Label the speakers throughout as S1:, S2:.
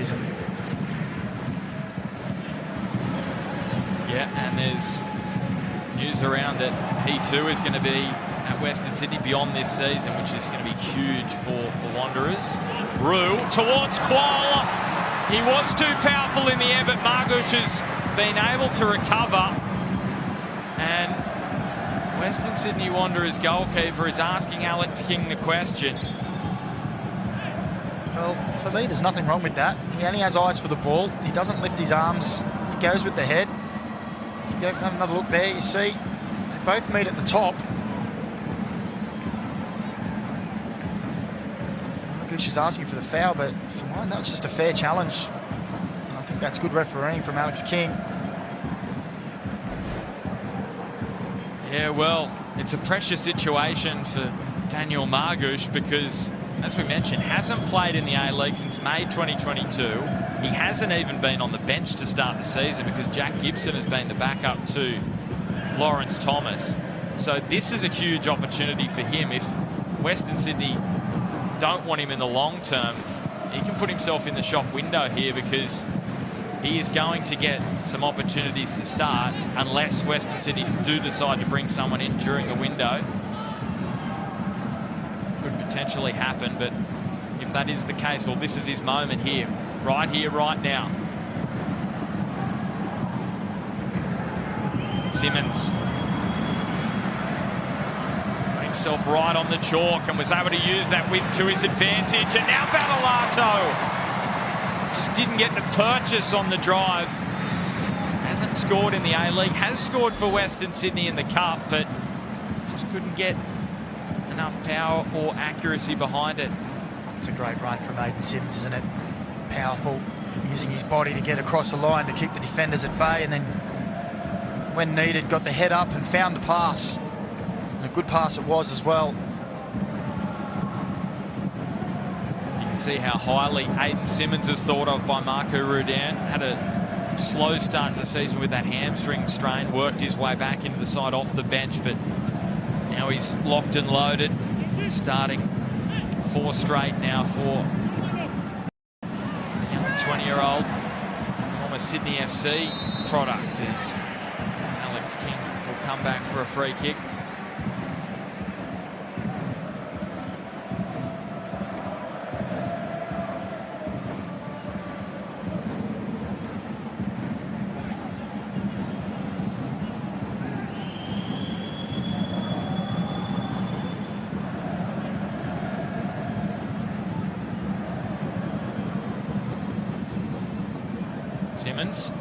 S1: season.
S2: Yeah, and there's news around that he too is going to be at Western Sydney beyond this season, which is going to be huge for the Wanderers. Rue towards Kuala. He was too powerful in the air, but Margush has been able to recover. And Western Sydney Wanderers goalkeeper is asking Alex King the question.
S1: Well, for me, there's nothing wrong with that. He only has eyes for the ball. He doesn't lift his arms. He goes with the head. If you go have another look there, you see they both meet at the top. Margush is asking for the foul, but for mine, that was just a fair challenge. And I think that's good refereeing from Alex King.
S2: Yeah, well, it's a pressure situation for Daniel Margush because, as we mentioned, hasn't played in the A-League since May 2022. He hasn't even been on the bench to start the season because Jack Gibson has been the backup to Lawrence Thomas. So this is a huge opportunity for him. If Western Sydney don't want him in the long term, he can put himself in the shop window here because he is going to get some opportunities to start unless Western Sydney do decide to bring someone in during the window. Could potentially happen, but if that is the case, well, this is his moment here, right now. Simmons got himself right on the chalk and was able to use that width to his advantage. And now Battolato just didn't get the purchase on the drive. Hasn't scored in the A-League, has scored for Western Sydney in the Cup, but just couldn't get enough power or accuracy behind it.
S1: It's a great run from Aiden Simmons, isn't it? Powerful, using his body to get across the line to keep the defenders at bay, and then when needed got the head up and found the pass. And a good pass it was as well.
S2: You can see how highly Aiden Simmons is thought of by Marco Rudan. Had a slow start to the season with that hamstring strain, worked his way back into the side off the bench, but now he's locked and loaded, starting 4 straight now for the young 20-year-old former Sydney FC product as Alex King will come back for a free kick. Simmons.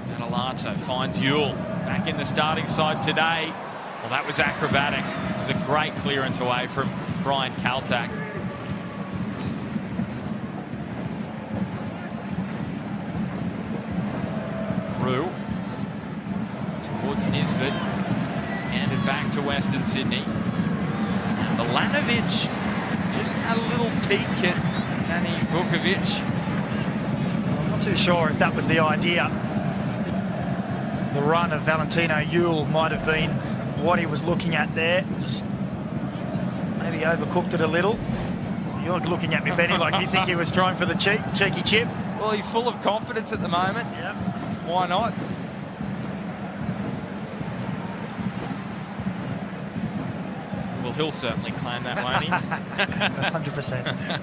S2: Battolato finds Ewell back in the starting side today. Well, that was acrobatic. It was a great clearance away from Brian Kaltak. Rue towards Nisbet. Handed back to Western Sydney. And Milanovic just had a little peek at Danny Vukovic.
S1: Too sure if that was the idea. I think the run of Valentino Ewell might have been what he was looking at there. Just maybe overcooked it a little. You're looking at me, Benny, like you think he was trying for the cheeky chip.
S2: Well, he's full of confidence at the moment.
S1: Yep.
S2: Why not? Well, he'll certainly claim that, won't he?
S1: 100%.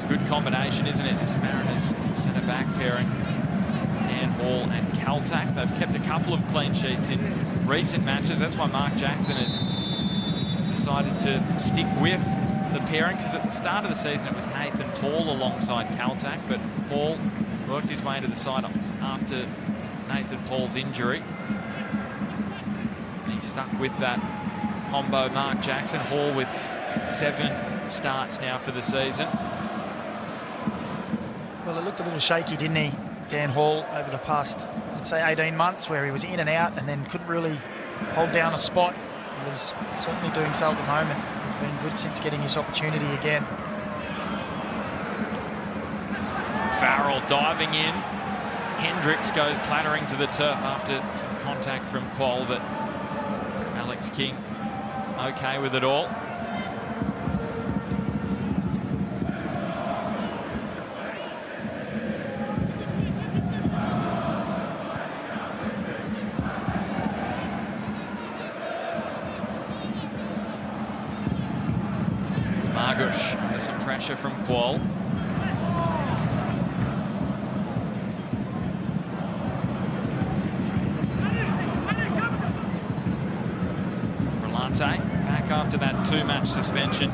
S2: Good combination, isn't it? This Mariners centre-back pairing. Dan Hall and Kaltak. They've kept a couple of clean sheets in recent matches. That's why Mark Jackson has decided to stick with the pairing, because at the start of the season it was Nathan Paul alongside Kaltak, but Paul worked his way into the side after Nathan Paul's injury. And he stuck with that combo. Mark Jackson, Hall with 7 starts now for the season.
S1: Well, it looked a little shaky, didn't he, Dan Hall, over the past, I'd say, 18 months, where he was in and out and then couldn't really hold down a spot. He's certainly doing so at the moment. He's been good since getting his opportunity again.
S2: Farrell diving in. Hendricks goes clattering to the turf after some contact from Quoll, but Alex King okay with it all. Margush under some pressure from Quoll. Back after that 2-match suspension.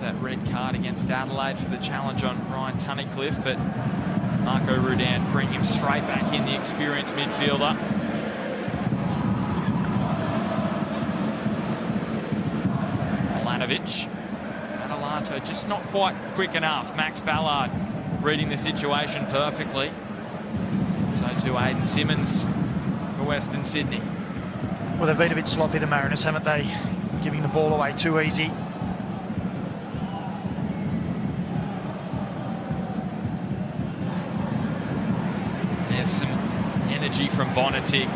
S2: That red card against Adelaide for the challenge on Ryan Tunnicliffe, but Marco Rudan bring him straight back in, the experienced midfielder. Milanovic. Adelanto just not quite quick enough. Max Ballard reading the situation perfectly. So too Aidan Simmons for Western Sydney.
S1: Well, they've been a bit sloppy, the Mariners, haven't they? Giving the ball away too easy.
S2: There's some energy from Bonatic.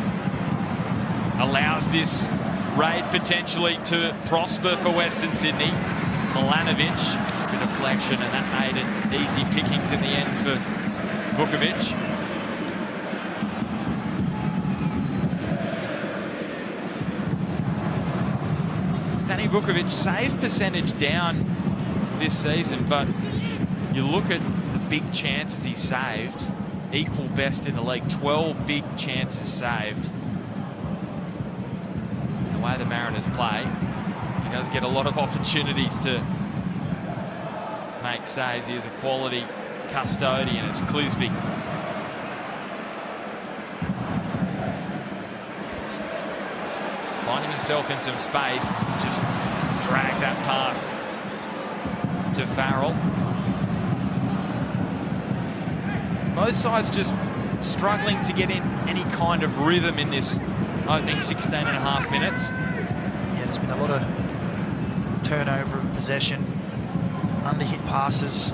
S2: Allows this raid potentially to prosper for Western Sydney. Milanovic, a deflection, and that made it easy pickings in the end for Vukovic. Danny Vukovic save percentage down this season, but you look at the big chances he saved, equal best in the league, 12 big chances saved. The way the Mariners play, he does get a lot of opportunities to make saves. He is a quality custodian. It's Clisby. Finding himself in some space, just drag that pass to Farrell. Both sides just struggling to get in any kind of rhythm in this opening 16 and a half minutes.
S1: Yeah, there's been a lot of turnover of possession, under-hit passes.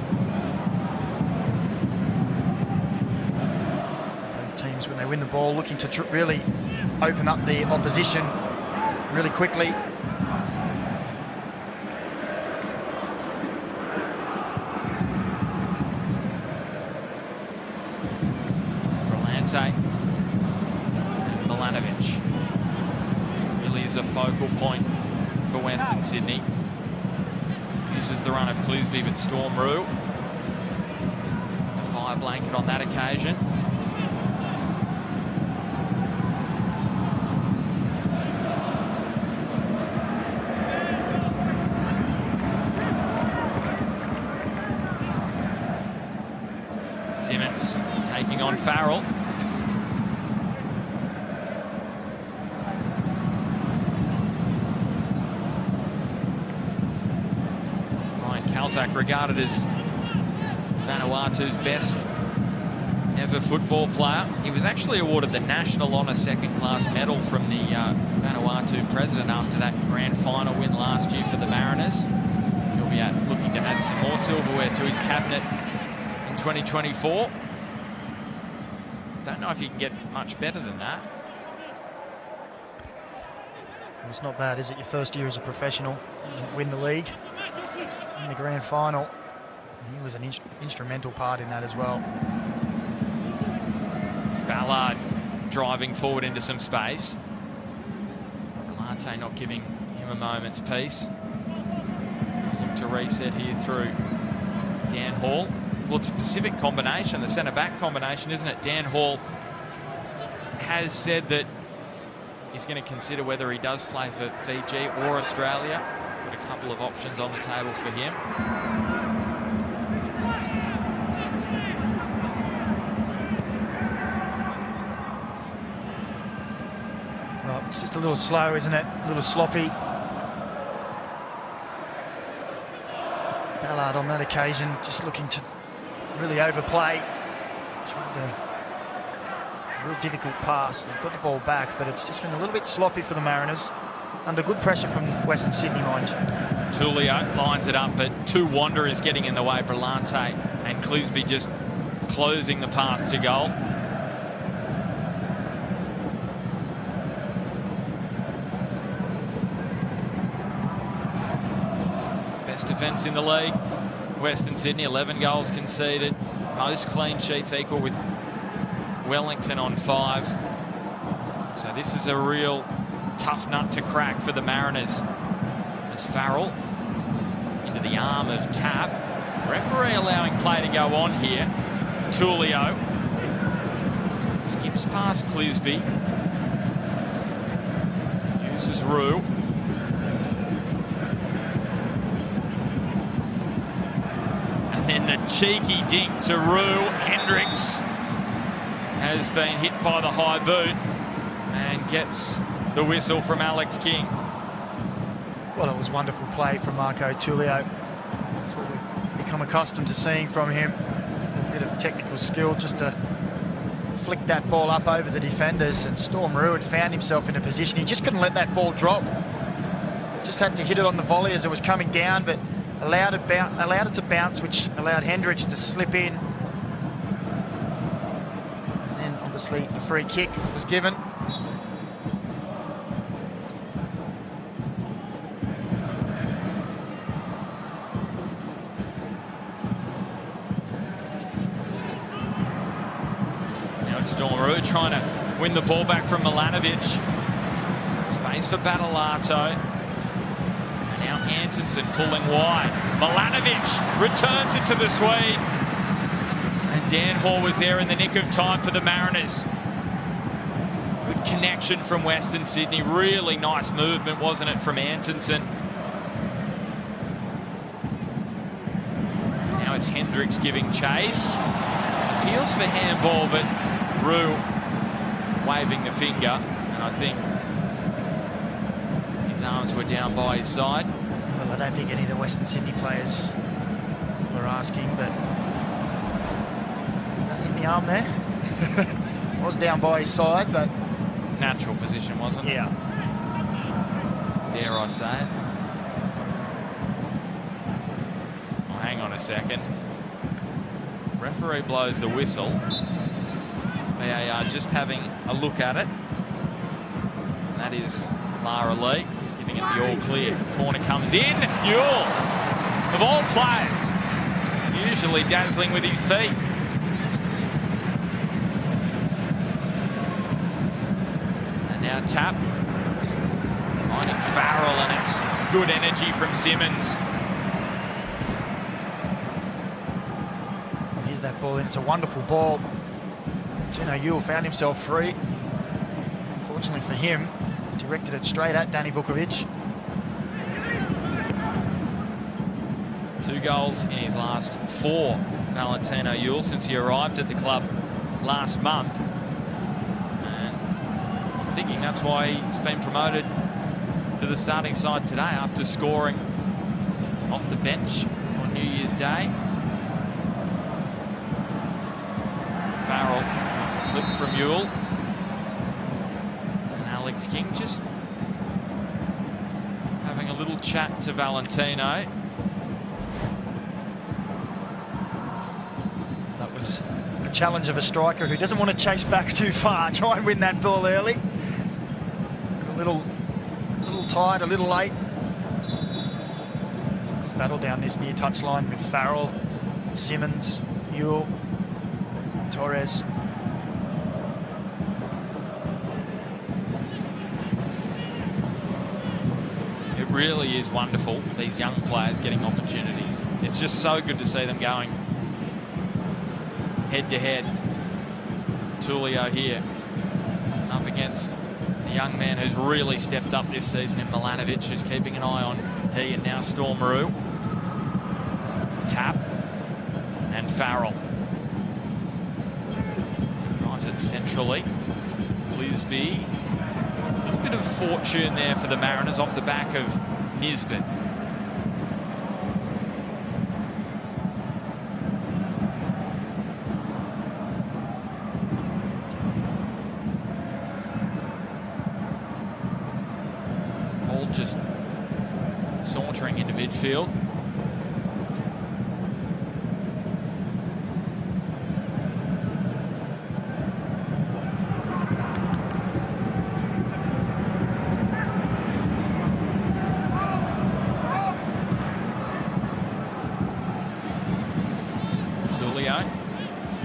S1: Both teams, when they win the ball, looking to really open up the opposition really quickly.
S2: Rolante and Milanovic really is a focal point for Western Sydney. Uses the run of Clisby, but Storm Rue, a fire blanket on that occasion. Simmons taking on Farrell. Brian Kaltak regarded as Vanuatu's best ever football player. He was actually awarded the National Honour Second Class Medal from the Vanuatu president after that grand final win last year for the Mariners. He'll be looking to add some more silverware to his cabinet 2024. Don't know if you can get much better than that.
S1: Well, it's not bad, is it? Your first year as a professional, you win the league in the grand final. He was an instrumental part in that as well.
S2: Ballard driving forward into some space. Rolante not giving him a moment's peace. Look to reset here through Dan Hall. Well, it's a Pacific combination, the centre-back combination, isn't it? Dan Hall has said that he's going to consider whether he does play for Fiji or Australia. Got a couple of options on the table for him.
S1: Well, it's just a little slow, isn't it? A little sloppy. Ballard on that occasion just looking to really overplay. Tried the real difficult pass. They've got the ball back, but it's just been a little bit sloppy for the Mariners. under good pressure from Western Sydney, mind you.
S2: Tulio lines it up, but two wanderers getting in the way. Brillante and Clisby just closing the path to goal. Best defence in the league. Western Sydney, 11 goals conceded. Most clean sheets equal with Wellington on 5. So this is a real tough nut to crack for the Mariners. As Farrell into the arm of Tap. Referee allowing play to go on here. Tulio skips past Clisby. Uses Rue. And then the cheeky dink to Rue. Hendricks has been hit by the high boot and gets the whistle from Alex King.
S1: Well, it was wonderful play from Marco Tulio. That's what we've become accustomed to seeing from him. A bit of technical skill just to flick that ball up over the defenders, and Storm Rue had found himself in a position. He just couldn't let that ball drop. Just had to hit it on the volley as it was coming down, but allowed it to bounce, which allowed Hendricks to slip in. And then obviously the free kick was given.
S2: Storm Rue trying to win the ball back from Milanovic. Space for Battolato. And now Antonsen pulling wide. Milanovic returns it to the Swede. And Dan Hall was there in the nick of time for the Mariners. Good connection from Western Sydney. Really nice movement, wasn't it, from Antonsen? Now it's Hendricks giving chase. Appeals for handball, but Rue waving the finger, and I think his arms were down by his side.
S1: Well, I don't think any of the Western Sydney players were asking, but hit the arm there. Was down by his side, but
S2: natural position, wasn't it?
S1: Yeah.
S2: Dare I say it? Oh, hang on a second. Referee blows the whistle. VAR just having a look at it. And that is Lara Lee giving it the all clear. Corner comes in. Ewell, of all players, usually dazzling with his feet. And now Tap. Finding Farrell, and it's good energy from Simmons.
S1: Here's that ball in. It's a wonderful ball. Tino Ewell found himself free. Unfortunately for him, directed it straight at Danny Vukovic.
S2: 2 goals in his last 4, Valentino Ewell, since he arrived at the club last month. And I'm thinking that's why he's been promoted to the starting side today after scoring off the bench on New Year's Day. Farrell. It's a clip from Ewell. And Alex King just having a little chat to Valentino.
S1: That was a challenge of a striker who doesn't want to chase back too far. Try and win that ball early. It was a little tight, a little late. Battle down this near touchline with Farrell, Simmons, Ewell, Torres.
S2: It really is wonderful, these young players getting opportunities. It's just so good to see them going head to head. Tulio here up against the young man who's really stepped up this season in Milanovic, who's keeping an eye on he and now Storm Rue. Tap and Farrell. Drives it centrally. Clisby. A little bit of fortune there for the Mariners off the back of Nisbet. midfield.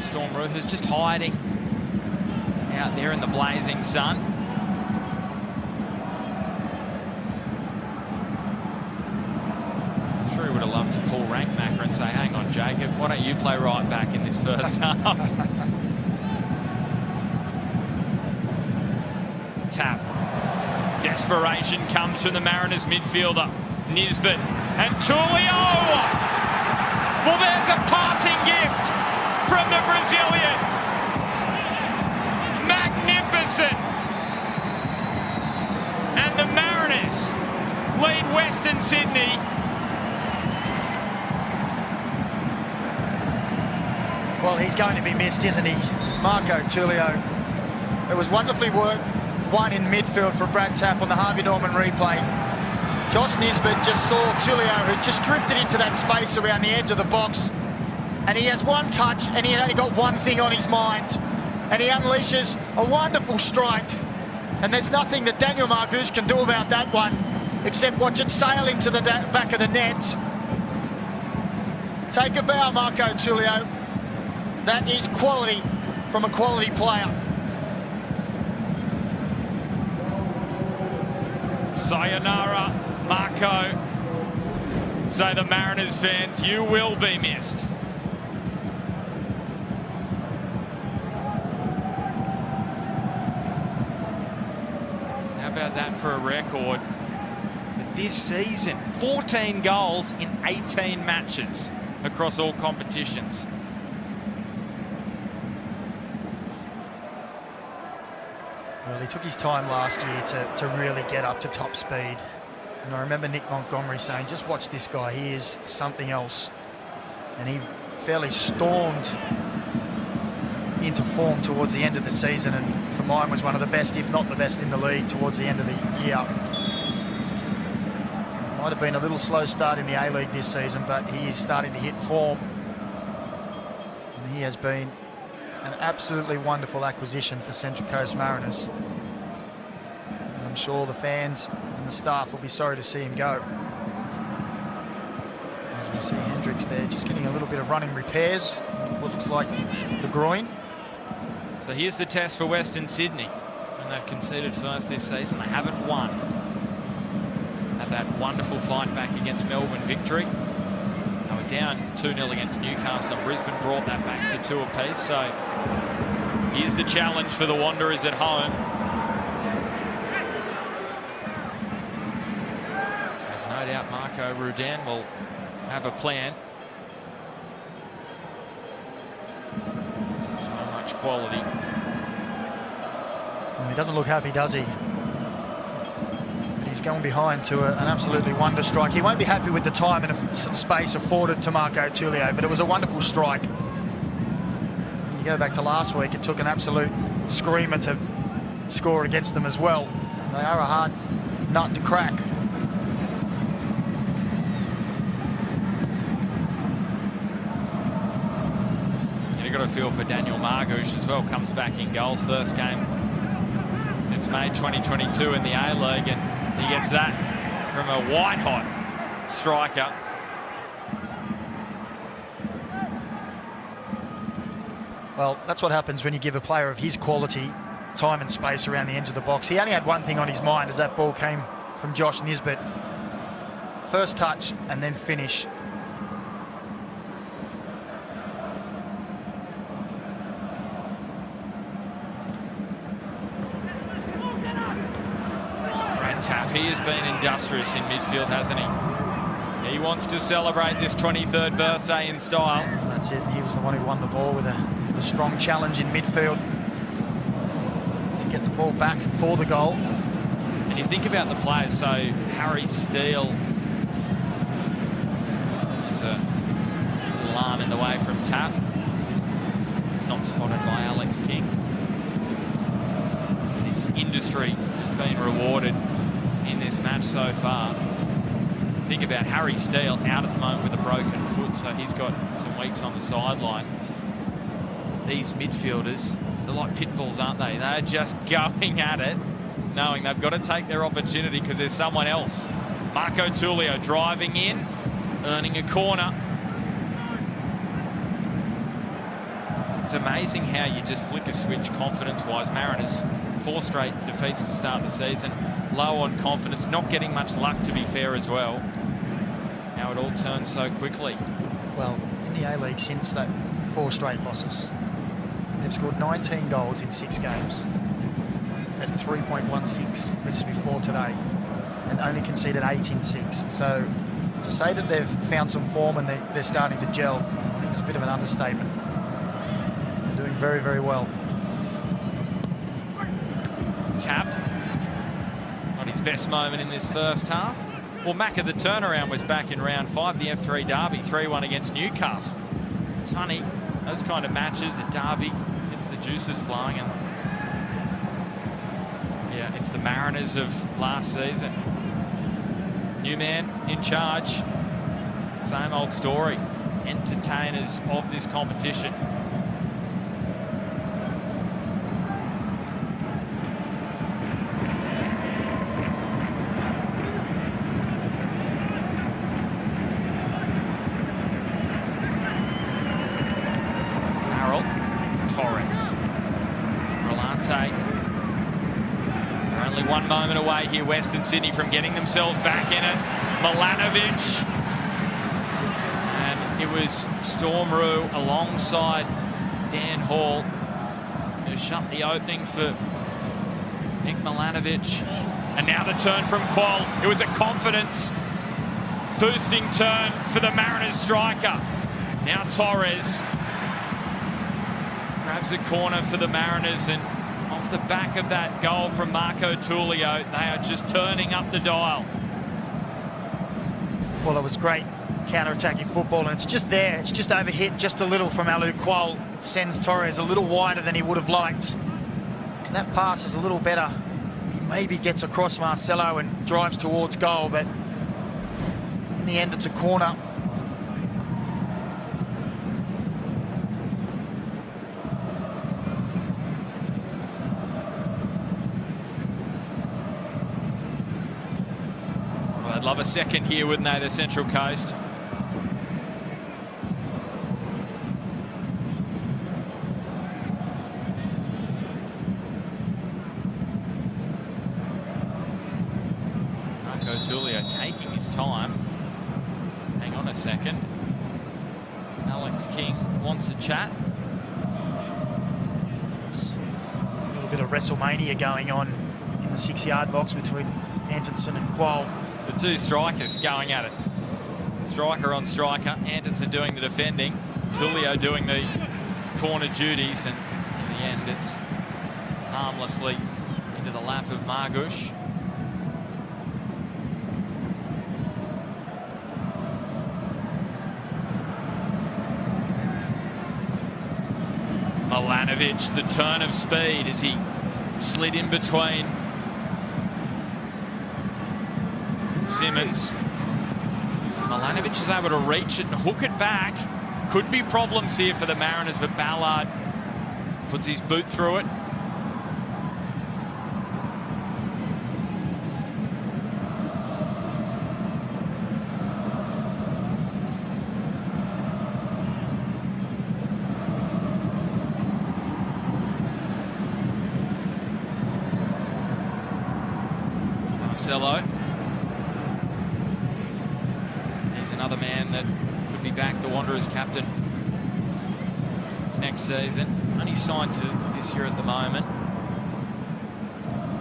S2: Storm Roofers just hiding out there in the blazing sun. I'm sure he would have loved to pull rank Macca and say, hang on, Jacob, why don't you play right back in this first half? Tap. Desperation comes from the Mariners midfielder, Nisbet, and Tullio! Well, there's a parting gift from the Brazilian. Magnificent. And the Mariners lead Western Sydney.
S1: Well, he's going to be missed, isn't he? Marco Tullio. It was wonderfully worked, one in midfield for Brad Tapp on the Harvey Norman replay. Josh Nisbet just saw Tullio, who just drifted into that space around the edge of the box. And he has one touch, and he only got one thing on his mind. And he unleashes a wonderful strike. And there's nothing that Daniel Margouche can do about that one, except watch it sail into the back of the net. Take a bow, Marco Tullio. That is quality from a quality player.
S2: Sayonara, Marco. Say the Mariners fans, you will be missed. How about that for a record? But this season, 14 goals in 18 matches across all competitions.
S1: Well, he took his time last year to really get up to top speed. And I remember Nick Montgomery saying, just watch this guy, he is something else. And he fairly stormed into form towards the end of the season, and for mine was one of the best, if not the best, in the league towards the end of the year. Might have been a little slow start in the A-League this season, but he is starting to hit form. And he has been an absolutely wonderful acquisition for Central Coast Mariners. And I'm sure the fans and the staff will be sorry to see him go. As we see Hendricks there just getting a little bit of running repairs, what looks like the groin.
S2: So here's the test for Western Sydney. And they've conceded first this season. They haven't won. Had that wonderful fight back against Melbourne victory. They were down 2-0 against Newcastle. Brisbane brought that back to 2 apiece. So here's the challenge for the Wanderers at home. There's no doubt Marco Rudan will have a plan. So much quality.
S1: Well, he doesn't look happy, does he? But he's going behind to an absolutely wonder strike. He won't be happy with the time and some space afforded to Marco Tullio, but it was a wonderful strike. You go back to last week, it took an absolute screamer to score against them as well. They are a hard nut to crack.
S2: You've got to feel for Daniel Margouche as well. Comes back in goals. First game it's May 2022 in the A-League, and he gets that from a white-hot striker.
S1: Well, that's what happens when you give a player of his quality time and space around the edge of the box. He only had one thing on his mind as that ball came from Josh Nisbet. First touch and then finish.
S2: Brad Tapp, he has been industrious in midfield, hasn't he? He wants to celebrate this 23rd birthday in style.
S1: That's it. He was the one who won the ball with a strong challenge in midfield to get the ball back for the goal.
S2: And you think about the players, so Harry Steele, there's a little arm in the way from Tapp, not spotted by Alex King. This industry has been rewarded in this match so far. think about Harry Steele out at the moment with a broken foot, so he's got some weeks on the sideline. These midfielders, they're like pit bulls, aren't they? They're just going at it, knowing they've got to take their opportunity because there's someone else. Marco Tullio driving in, earning a corner. It's amazing how you just flick a switch confidence-wise. Mariners, 4 straight defeats to start the season. Low on confidence, not getting much luck to be fair as well. How it all turns so quickly.
S1: Well, in the A-League since that 4 straight losses, they've scored 19 goals in 6 games at 3.16. This is before today, and only conceded 8 in 6. So to say that they've found some form and they're starting to gel, I think is a bit of an understatement. They're doing very, very well.
S2: Tap. Not his best moment in this first half. Well, Macca, the turnaround was back in round 5, the F3 Derby, 3-1 against Newcastle. It's funny, those kind of matches, the Derby, gets the juices flowing, and yeah, it's the Mariners of last season. New man in charge, same old story. Entertainers of this competition. Moment away here, Western Sydney, from getting themselves back in it. Milanovic, and it was Storm Roux alongside Dan Hall who shut the opening for Nick Milanovic. And now the turn from Qual. It was a confidence boosting turn for the Mariners striker. Now Torres grabs a corner for the Mariners, and off the back of that goal from Marco Tullio, they are just turning up the dial. Well, it was great counter-attacking football, and it's just there. It's just overhit just a little from Alou Qual. It sends Torres a little wider than he would have liked. And that pass is a little better. He maybe gets across Marcelo and drives towards goal, but in the end, it's a corner. I'd love a second here, wouldn't they, the Central Coast? Marco Tullio taking his time. Hang on a second. Alex King wants to chat. It's a little bit of WrestleMania going on in the 6-yard box between Antonsen and Qual. The two strikers going at it. Striker on striker. Antonsen doing the defending. Tullio doing the corner duties. And in the end, it's harmlessly into the lap of Margush. Milanovic, the turn of speed as he slid in between Simmons. Milanovic is able to reach it and hook it back. Could be problems here for the Mariners, but Ballard puts his boot through it. Marcelo. Another man that could be back, the Wanderers captain, next season. Only signed to this year at the moment,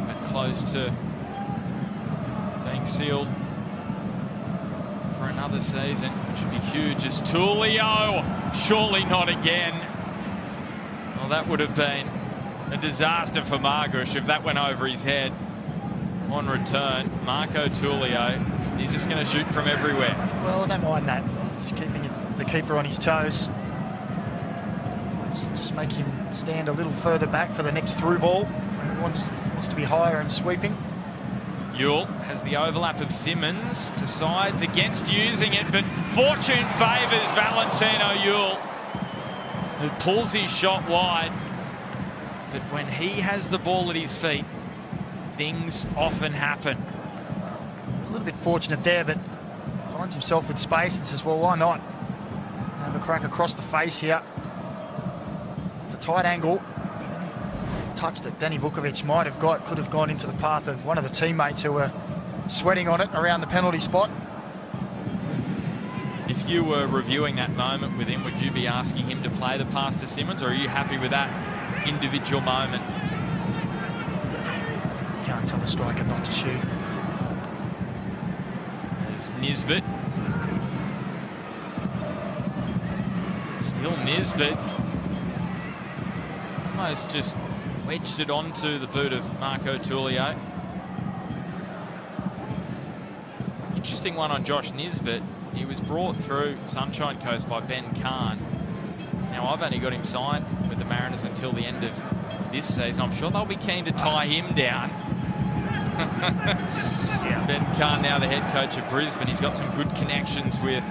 S2: but close to being sealed for another season, which would be huge. As Tullio, surely not again. Well, that would have been a disaster for Margush if that went over his head on return. Marco Tullio, he's just going to shoot from everywhere. Well, I don't mind that. It's keeping the keeper on his toes. Let's just make him stand a little further back for the next through ball. He wants to be higher and sweeping. Ewell has the overlap of Simmons, decides against using it, but fortune favours Valentino Ewell, who pulls his shot wide. But when he has the ball at his feet, things often happen.
S1: A little bit fortunate there, but finds himself with space and says, well, why not? Have a crack across the face here. It's a tight angle. Touch that Danny Vukovic could have gone into the path of one of the teammates who were sweating on it around the penalty spot.
S2: If you were reviewing that moment with him, would you be asking him to play the pass to Simmons, or are you happy with that individual moment?
S1: I think you can't tell a striker not to shoot.
S2: There's Nisbet. Still Nisbet. Almost just wedged it onto the boot of Marco Tullio. Interesting one on Josh Nisbet. He was brought through Sunshine Coast by Ben Kahn. Now, I've only got him signed with the Mariners until the end of this season. I'm sure they'll be keen to tie him down.
S1: Yeah.
S2: Ben Kahn, now the head coach of Brisbane. He's got some good connections with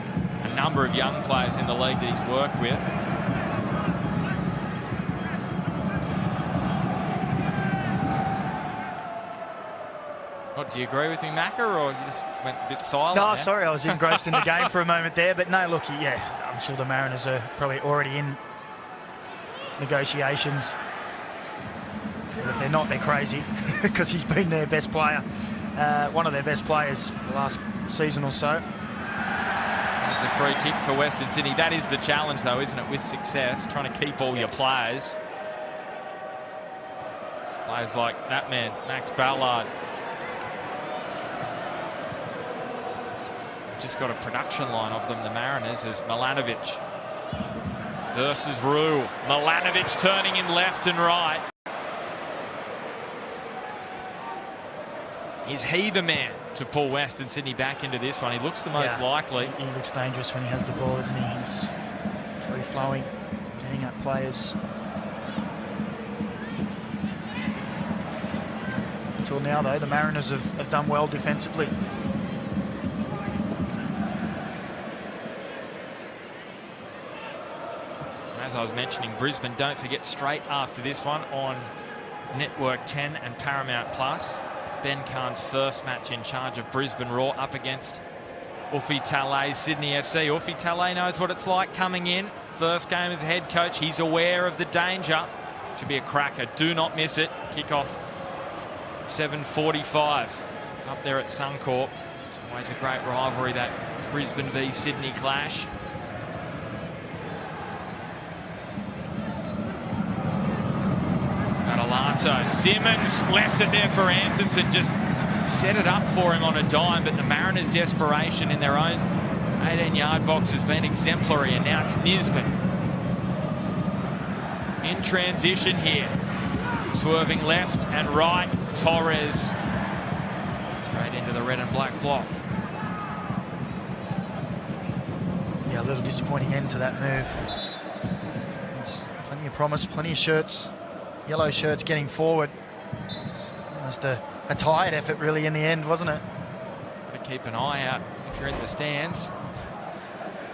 S2: a number of young players in the league that he's worked with. What, do you agree with me, Macca, or you just went a bit silent?
S1: No,
S2: there?
S1: sorry, I was engrossed in the game for a moment there. But no, look, yeah, I'm sure the Mariners are probably already in negotiations. But if they're not, they're crazy, because he's been their best player, one of their best players the last season or so.
S2: There's a free kick for Western Sydney. That is the challenge, though, isn't it, with success, trying to keep all your players. Players like that man, Max Ballard. Just got a production line of them, the Mariners, as Milanovic versus Rue. Milanovic turning him left and right. Is he the man to pull Western Sydney back into this one? He looks the most likely.
S1: He looks dangerous when he has the ball, isn't he? He's free-flowing, getting at players. Until now, though, the Mariners have done well defensively.
S2: As I was mentioning, Brisbane, don't forget, straight after this one on Network 10 and Paramount Plus, Ben Kahn's first match in charge of Brisbane Roar up against Ufi Talay's Sydney FC. Ufi Talay knows what it's like coming in. First game as a head coach. He's aware of the danger. Should be a cracker. Do not miss it. Kickoff 7:45 up there at Suncorp. It's always a great rivalry, that Brisbane v Sydney clash. Adelanto. Simmons left it there for Antonsen, just set it up for him on a dime, but the Mariners' desperation in their own 18-yard box has been exemplary, and now it's Nisbet in transition here, swerving left and right. Torres straight into the red and black block.
S1: Yeah, a little disappointing end to that move. It's plenty of promise, plenty of shirts, yellow shirts getting forward. It's almost a tired effort really in the end, wasn't it?
S2: Got to keep an eye out if you're in the stands.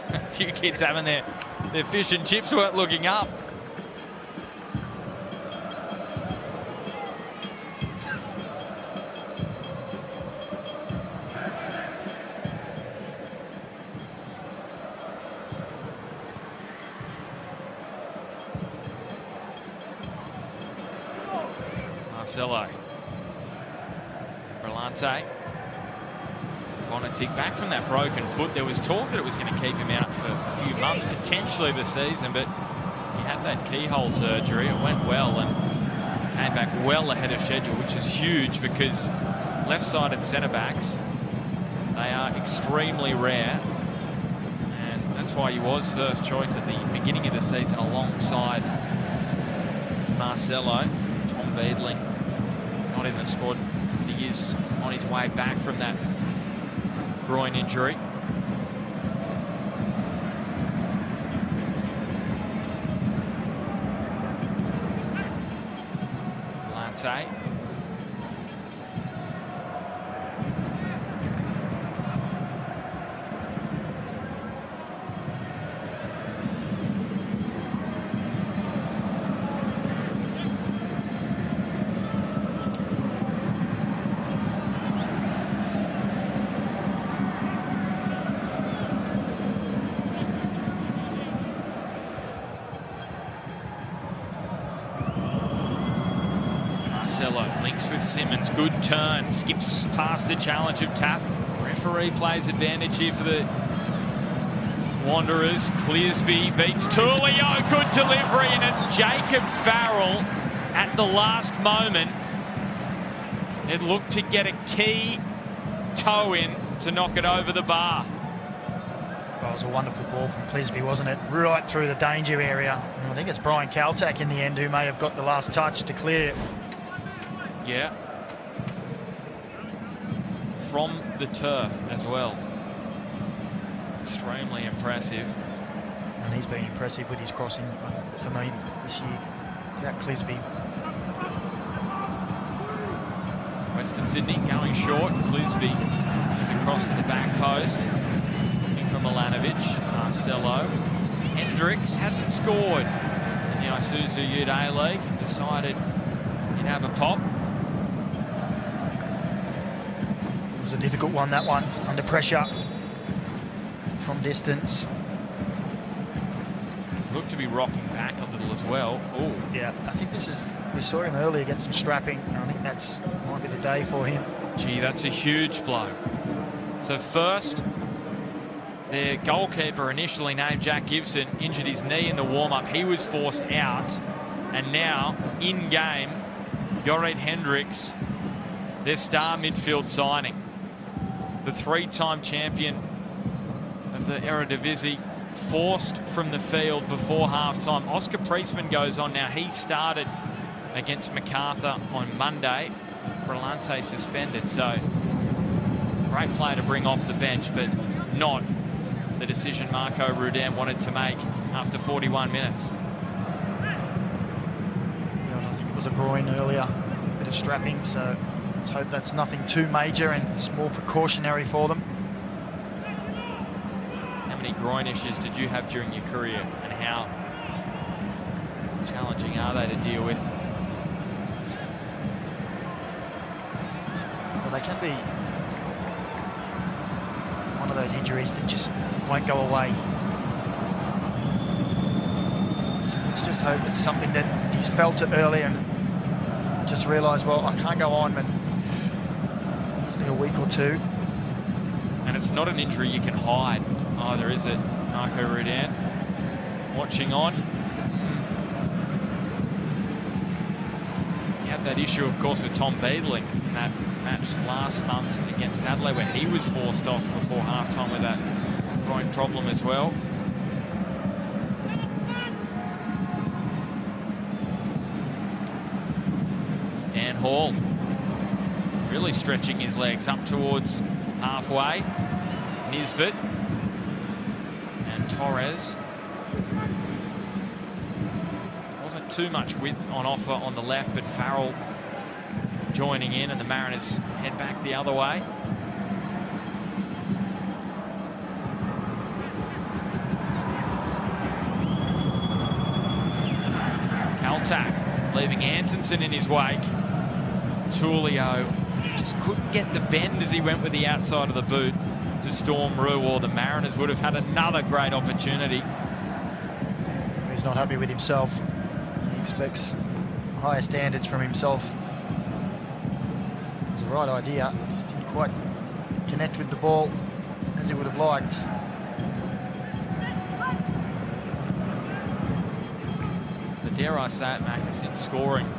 S2: A few kids having their fish and chips weren't looking up. Marcelo. Brillante. Bonatic back from that broken foot. There was talk that it was going to keep him out for a few months, potentially the season, but he had that keyhole surgery. It went well and came back well ahead of schedule, which is huge because left-sided centre-backs, they are extremely rare, and that's why he was first choice at the beginning of the season alongside Marcelo. Tom Beadling not in the squad. He is on his way back from that groin injury. Lante. Marcelo links with Simmons. Good turn. Skips past the challenge of tap. Referee plays advantage here for the Wanderers. Clearsby beats Tullio. Good delivery, and it's Jacob Farrell at the last moment. It looked to get a key toe in to knock it over the bar.
S1: Well, it was a wonderful ball from Clisby, wasn't it? Right through the danger area. And I think it's Brian Kaltak in the end who may have got the last touch to clear.
S2: Yeah. From the turf as well. Extremely impressive.
S1: And he's been impressive with his crossing for me this year. Jack Clisby.
S2: Western Sydney going short. Clisby is across to the back post. Looking for Milanovic. Marcelo. Hendricks hasn't scored in the Isuzu Ute A-League. Decided he'd have a pop.
S1: It was a difficult one, that one. Under pressure from distance.
S2: Looked to be rocking back a little as well. Oh,
S1: yeah, I think this is, we saw him earlier get some strapping. I think that's might be the day for him.
S2: Gee, that's a huge blow. So first, their goalkeeper, initially named Jack Gibson, injured his knee in the warm-up. He was forced out. And now, in-game, Jorrit Hendricks, their star midfield signing. The three-time champion of the Eredivisie, forced from the field before half-time. Oscar Priestman goes on now. He started against MacArthur on Monday. Brillante suspended, so great player to bring off the bench, but not the decision Marco Rudan wanted to make after 41 minutes.
S1: Yeah, I think it was a groin earlier, a bit of strapping, so let's hope that's nothing too major and it's more precautionary for them.
S2: How many groin issues did you have during your career, and how challenging are they to deal with?
S1: Well, they can be one of those injuries that just won't go away. So let's just hope it's something that he's felt it earlier and just realised, well, I can't go on, and it's only a week or two.
S2: And it's not an injury you can hide either, is it, Marco Rudan? Watching on. You had that issue, of course, with Tom Beadling in that match last month against Adelaide, where he was forced off before halftime with that groin problem as well. Dan Hall really stretching his legs up towards halfway. Nisbet and Torres. Wasn't too much width on offer on the left, but Farrell joining in, and the Mariners head back the other way. Kaltak leaving Antonsen in his wake. Tullio just couldn't get the bend as he went with the outside of the boot to storm Rue, or the Mariners would have had another great opportunity.
S1: He's not happy with himself. He expects higher standards from himself. It was the right idea, just didn't quite connect with the ball as he would have liked.
S2: But dare I say it, Macca, since scoring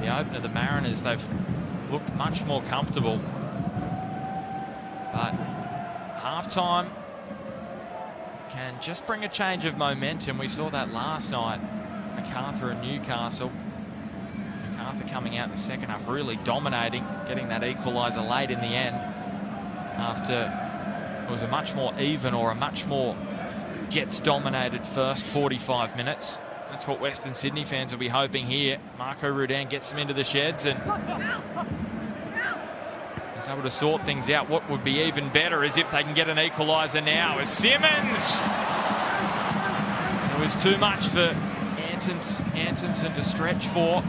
S2: the opener, the Mariners, they've looked much more comfortable. But halftime can just bring a change of momentum. We saw that last night, MacArthur and Newcastle. MacArthur coming out in the second half, really dominating, getting that equaliser late in the end after it was a much more even, or a much more Jets-dominated first 45 minutes. That's what Western Sydney fans will be hoping here. Marco Rudan gets them into the sheds and is able to sort things out. What would be even better is if they can get an equaliser now. As Simmons! It was too much for Antonsen to stretch for.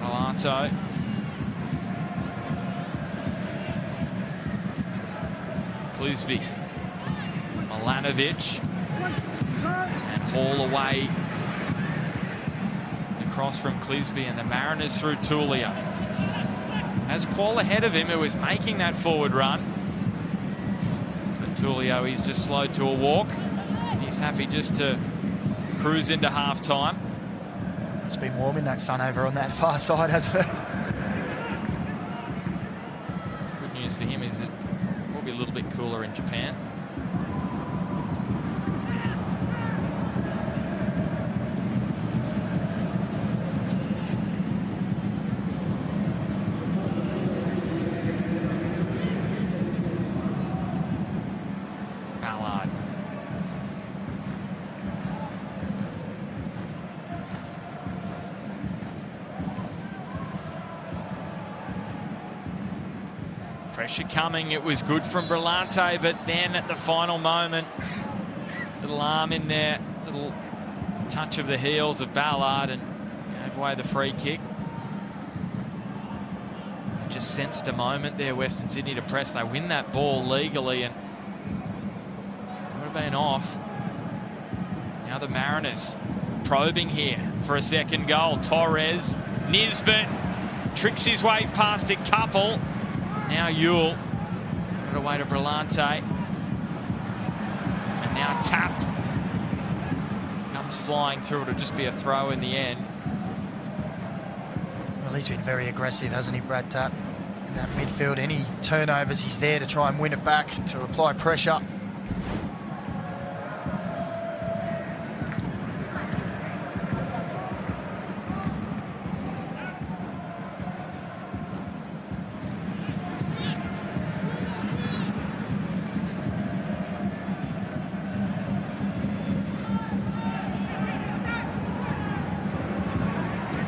S2: Alato. Clisby. Milanovic. And haul away across from Clisby, and the Mariners through Tullio. Has Qual ahead of him, who is making that forward run. But Tullio, he's just slowed to a walk. He's happy just to cruise into half-time.
S1: It's been warm in that sun over on that far side, hasn't it?
S2: Good news for him is it will be a little bit cooler in Japan. Pressure coming, it was good from Brillante, but then at the final moment, little arm in there, little touch of the heels of Ballard and gave away the free kick. They just sensed a moment there, Western Sydney, to press. They win that ball legally and would have been off. Now the Mariners probing here for a second goal. Torres, Nisbet tricks his way past a couple. Now Ewell, got it away to Brillante. And now tapped. Comes flying through. It'll just be a throw in the end.
S1: Well, he's been very aggressive, hasn't he, Brad Tapp? In that midfield, any turnovers, he's there to try and win it back, to apply pressure.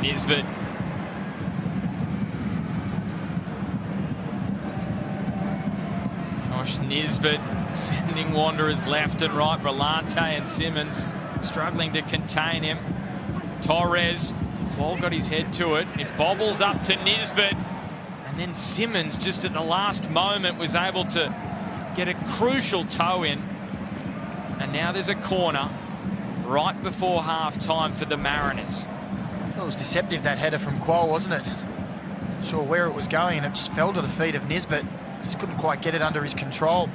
S2: Nisbet. Josh Nisbet sending Wanderers left and right. Brillante and Simmons struggling to contain him. Torres, Claw got his head to it. It bobbles up to Nisbet. And then Simmons, just at the last moment, was able to get a crucial toe in. And now there's a corner right before half-time for the Mariners.
S1: It was deceptive, that header from Qual, wasn't it? Not sure where it was going, and it just fell to the feet of Nisbet. Just couldn't quite get it under his control.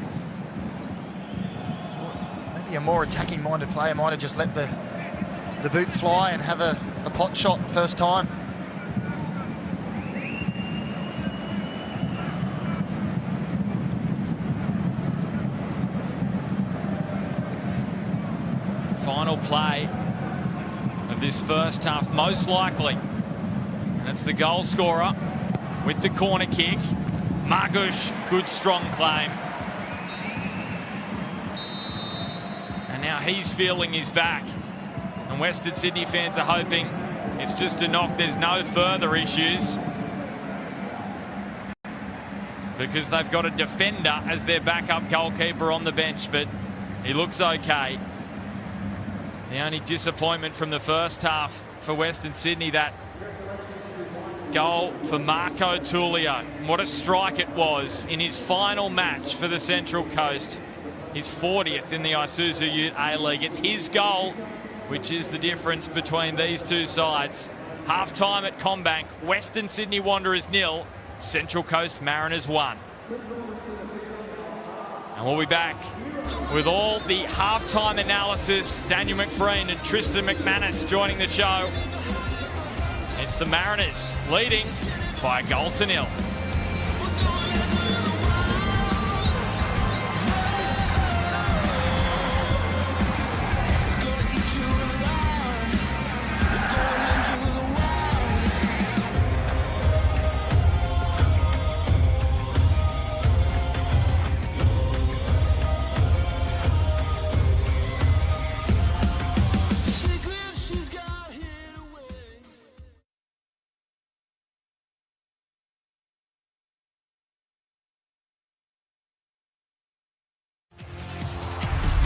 S1: Thought maybe a more attacking-minded player might have just let the boot fly and have a pot shot first time.
S2: Final play of this first half, most likely. And it's the goal scorer with the corner kick. Margush, good strong claim. And now he's feeling his back. And Western Sydney fans are hoping it's just a knock. There's no further issues, because they've got a defender as their backup goalkeeper on the bench, but he looks okay. The only disappointment from the first half for Western Sydney, that goal for Marco Tullio. And what a strike it was in his final match for the Central Coast. His 40th in the Isuzu Ute A-League. It's his goal, which is the difference between these two sides. Half-time at CommBank, Western Sydney Wanderers 0, Central Coast Mariners 1. And we'll be back with all the halftime analysis. Daniel McBreen and Tristan McManus joining the show. It's the Mariners leading by a goal to 0.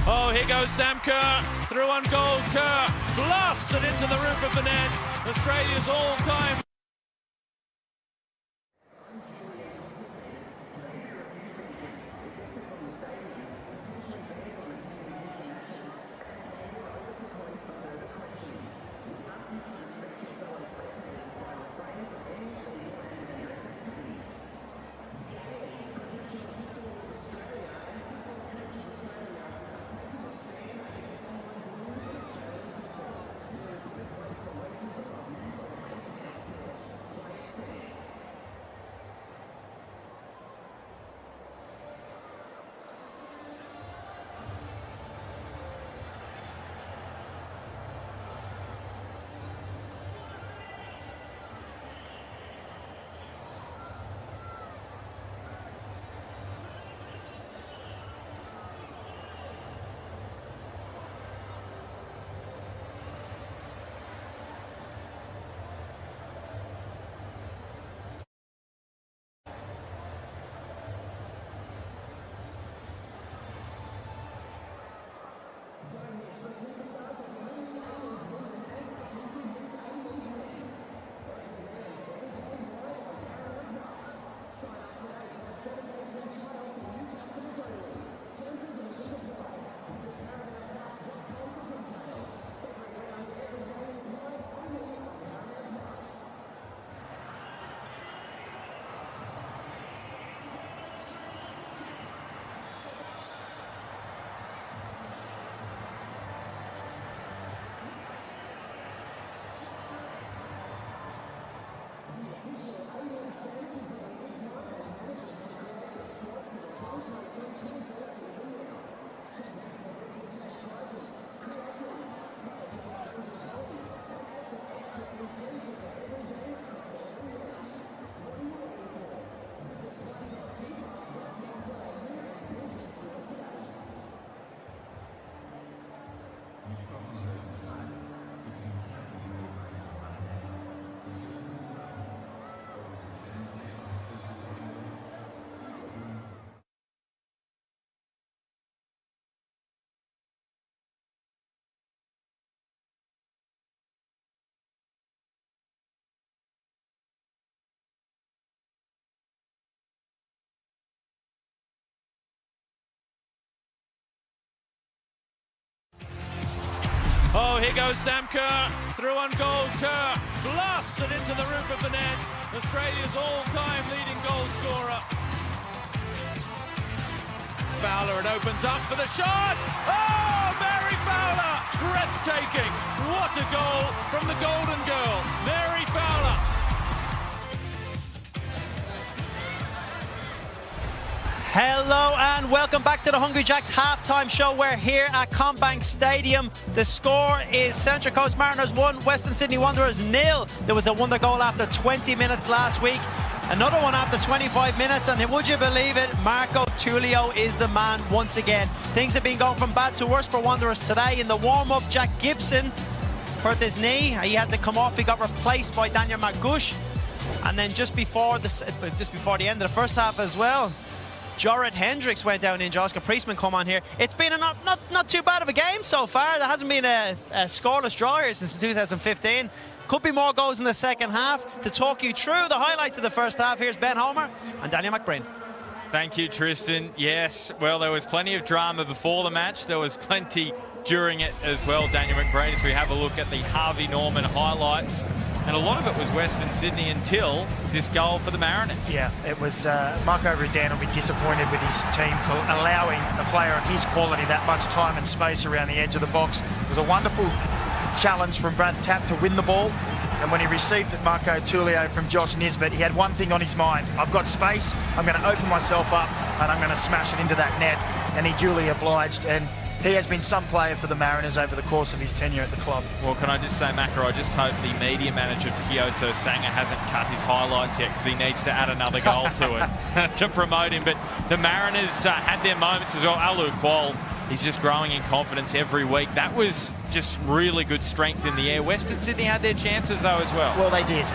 S3: Oh, here goes Sam Kerr, through on goal. Kerr blasted into the roof of the net. Australia's all-time. Oh, here goes Sam Kerr, through on goal. Kerr blasted into the roof of the net. Australia's all-time leading goal scorer. Fowler, it opens up for the shot. Oh, Mary Fowler, breathtaking. What a goal from the Golden Girl, Mary Fowler.
S4: Hello and welcome back to the Hungry Jacks halftime show. We're here at CommBank Stadium. The score is Central Coast Mariners 1, Western Sydney Wanderers 0. There was a wonder goal after 20 minutes last week. Another one after 25 minutes, and would you believe it, Marco Tullio is the man once again. Things have been going from bad to worse for Wanderers today. In the warm-up, Jack Gibson hurt his knee. He had to come off. He got replaced by Daniel Margush. And then just before the end of the first half as well, Jared Hendricks went down injured. Oscar Priestman come on here. It's been a not too bad of a game so far. There hasn't been a scoreless draw here since 2015. Could be more goals in the second half. To talk you through the highlights of the first half, here's Ben Homer and Daniel McBreen.
S2: Thank you, Tristan. Yes, well, there was plenty of drama before the match. There was plenty during it as well, Daniel McBreen, as we have a look at the Harvey Norman highlights. And a lot of it was Western Sydney until this goal for the Mariners.
S1: Yeah, it was Marco Rudan will be disappointed with his team for allowing a player of his quality that much time and space around the edge of the box. It was a wonderful challenge from Brad Tapp to win the ball. And when he received it, Marco Tullio from Josh Nisbet, he had one thing on his mind. I've got space, I'm going to open myself up and I'm going to smash it into that net. And he duly obliged. And he has been some player for the Mariners over the course of his tenure at the club.
S2: Well, can I just say, Macca, I just hope the media manager of Kyoto Sanger hasn't cut his highlights yet, because he needs to add another goal to it to promote him. But the Mariners had their moments as well. Alu Kuol, he's just growing in confidence every week. That was just really good strength in the air. Western Sydney had their chances, though, as well.
S1: Well, they did.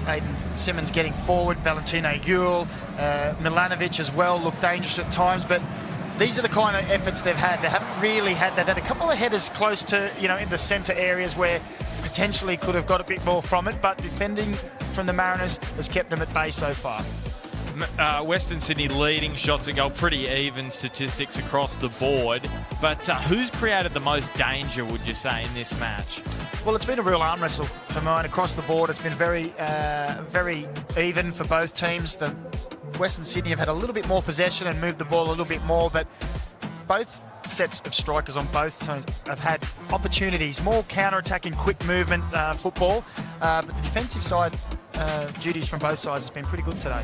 S1: Aidan Simmons getting forward, Valentino Ewell, Milanovic as well looked dangerous at times, but these are the kind of efforts they've had. They haven't really had that. They've had a couple of headers close to, in the centre areas where potentially could have got a bit more from it, but defending from the Mariners has kept them at bay so far.
S2: Western Sydney leading shots at goal, pretty even statistics across the board. But who's created the most danger, would you say, in this match?
S1: Well, it's been a real arm wrestle for mine across the board. It's been very even for both teams. The Western Sydney have had a little bit more possession and moved the ball a little bit more, but both sets of strikers on both teams have had opportunities, more counter-attacking, quick movement football, but the defensive side duties from both sides has been pretty good today.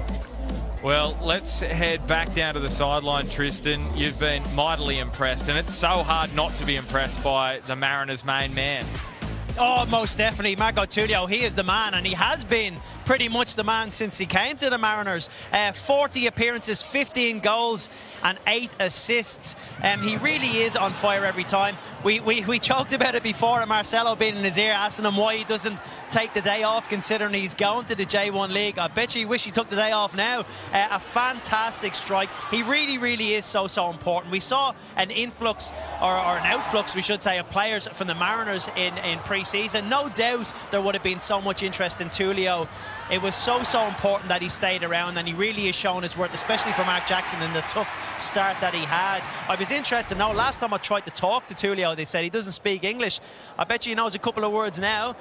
S2: Well, let's head back down to the sideline, Tristan. You've been mightily impressed, and it's so hard not to be impressed by the Mariners' main man.
S4: Oh, most definitely. Marco Tullio, he is the man, and he has been pretty much the man since he came to the Mariners. 40 appearances, 15 goals and 8 assists. He really is on fire every time. We joked about it before, and Marcelo being in his ear asking him why he doesn't take the day off, considering he's going to the J1 League. I bet you wish he took the day off now. A fantastic strike. He really, really is so important. We saw an influx, or an outflux, we should say, of players from the Mariners in pre-season. No doubt there would have been so much interest in Tullio. It was so important that he stayed around, and he really is showing his worth, especially for Mark Jackson in the tough start that he had. I was interested to know, last time I tried to talk to Tullio, they said he doesn't speak English. I bet you he knows a couple of words now,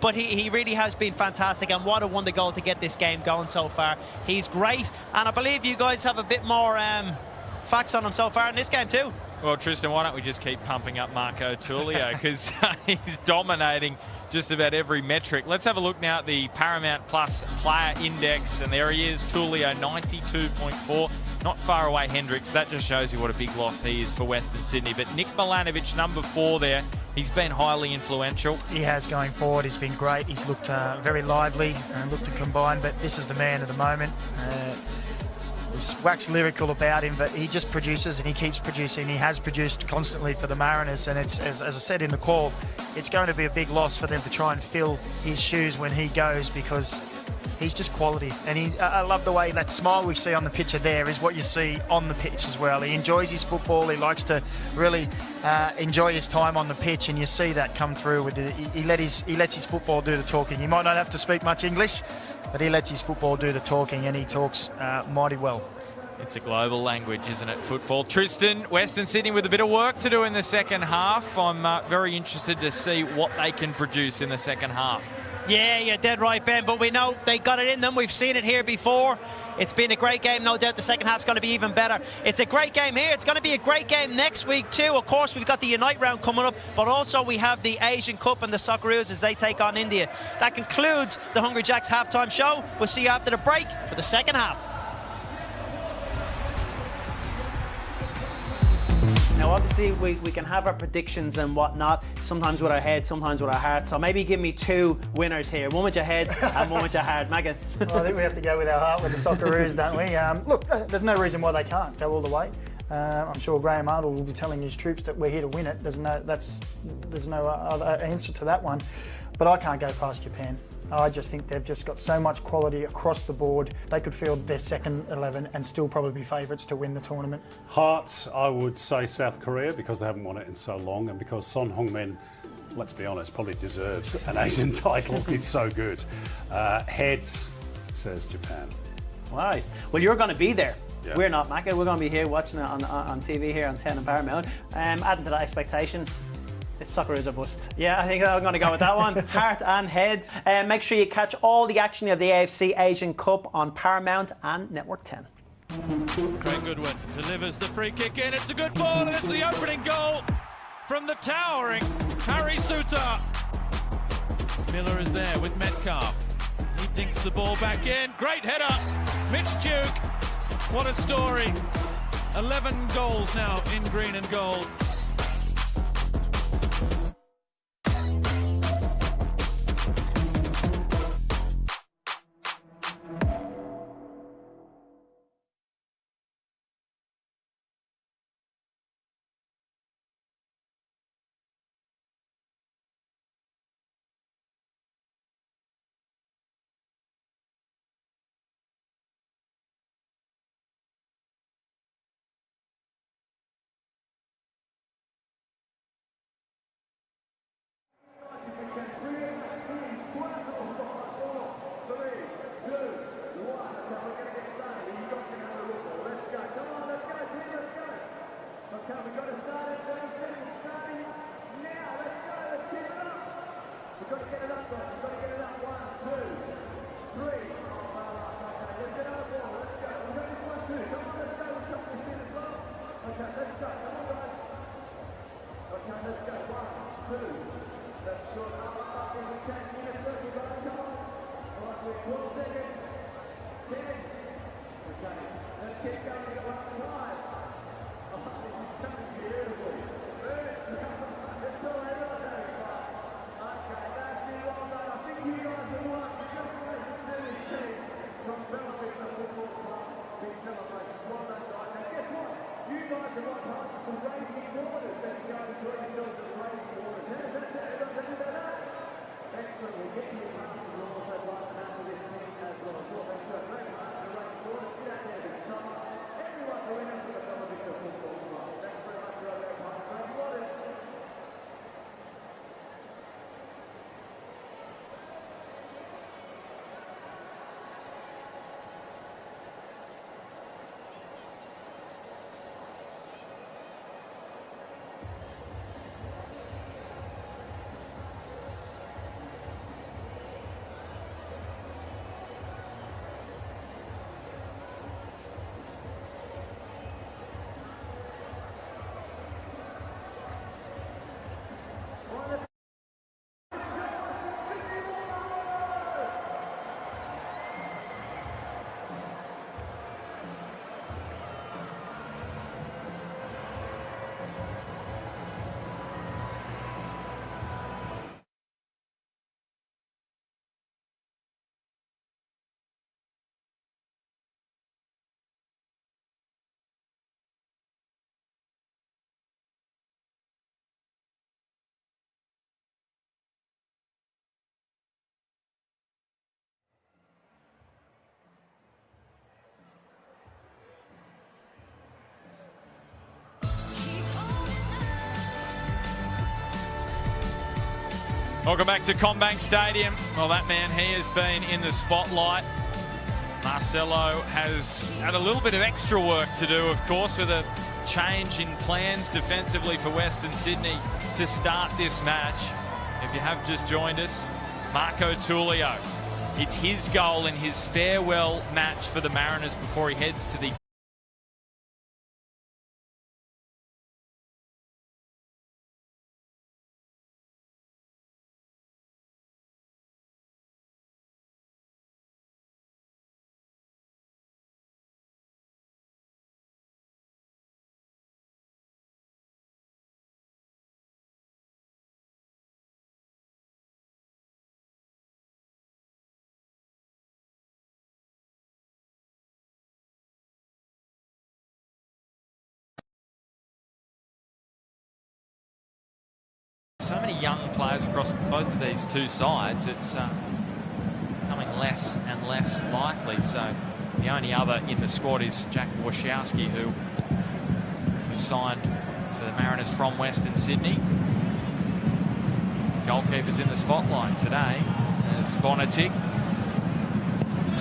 S4: but he really has been fantastic, and what a wonder goal to get this game going so far. He's great, and I believe you guys have a bit more facts on him so far in this game too.
S2: Well, Tristan, why don't we just keep pumping up Marco Tullio, because he's dominating just about every metric. Let's have a look now at the Paramount Plus player index, and there he is, Tullio, 92.4. Not far away, Hendricks. That just shows you what a big loss he is for Western Sydney. But Nick Milanovic, number 4 there, he's been highly influential.
S1: He has going forward. He's been great. He's looked very lively and looked to combine, but this is the man at the moment. Wax lyrical about him, but he just produces and he keeps producing. He has produced constantly for the Mariners, and it's as I said in the call, it's going to be a big loss for them to try and fill his shoes when he goes, because he's just quality. And I love the way that smile we see on the picture there is what you see on the pitch as well. He enjoys his football. He likes to really enjoy his time on the pitch, and you see that come through with he lets his football do the talking. He might not have to speak much English, but he lets his football do the talking, and he talks mighty well.
S2: It's a global language, isn't it, football? Tristan, Western Sydney with a bit of work to do in the second half. I'm very interested to see what they can produce in the second half.
S4: Yeah, you're dead right, Ben, but we know they got it in them. We've seen it here before. It's been a great game. No doubt the second half's going to be even better. It's a great game here. It's going to be a great game next week too. Of course, we've got the Unite round coming up, but also we have the Asian Cup and the Socceroos as they take on India. That concludes the Hungry Jacks halftime show. We'll see you after the break for the second half. Now, obviously, we can have our predictions and whatnot, sometimes with our head, sometimes with our heart. So maybe give me two winners here, one with your head and one with your heart. Megan?
S5: Well, I think we have to go with our heart with the Socceroos, don't we? Look, there's no reason why they can't go all the way. I'm sure Graham Arnold will be telling his troops that we're here to win it. There's no other answer to that one. But I can't go past Japan. I just think they've just got so much quality across the board. They could field their second 11 and still probably be favourites to win the tournament.
S6: Hearts, I would say South Korea, because they haven't won it in so long, and because Son Heung-min, let's be honest, probably deserves an Asian title. It's so good. Heads, says Japan.
S4: Right. Well, you're going to be there.
S6: Yeah.
S4: We're not, Macca. We're going to be here watching it on TV here on 10 and Paramount. Adding to that expectation, it's Socceroos or bust. Yeah, I think I'm going to go with that one. Heart and head. Make sure you catch all the action of the AFC Asian Cup on Paramount and Network 10.
S3: Craig Goodwin delivers the free kick in. It's a good ball, and it's the opening goal from the towering Harry Souttar. Miller is there with Metcalf. He dinks the ball back in. Great header. Mitch Duke. What a story. 11 goals now in green and gold.
S2: Welcome back to CommBank Stadium. Well, that man, he has been in the spotlight. Marcelo has had a little bit of extra work to do, of course, with a change in plans defensively for Western Sydney to start this match. If you have just joined us, Marco Tullio. It's his goal in his farewell match for the Mariners before he heads to the so many young players across both of these two sides, it's becoming less and less likely. So the only other in the squad is Jack Wachowski, who signed for the Mariners from Western Sydney. Goalkeeper's in the spotlight today. It's Bonatic.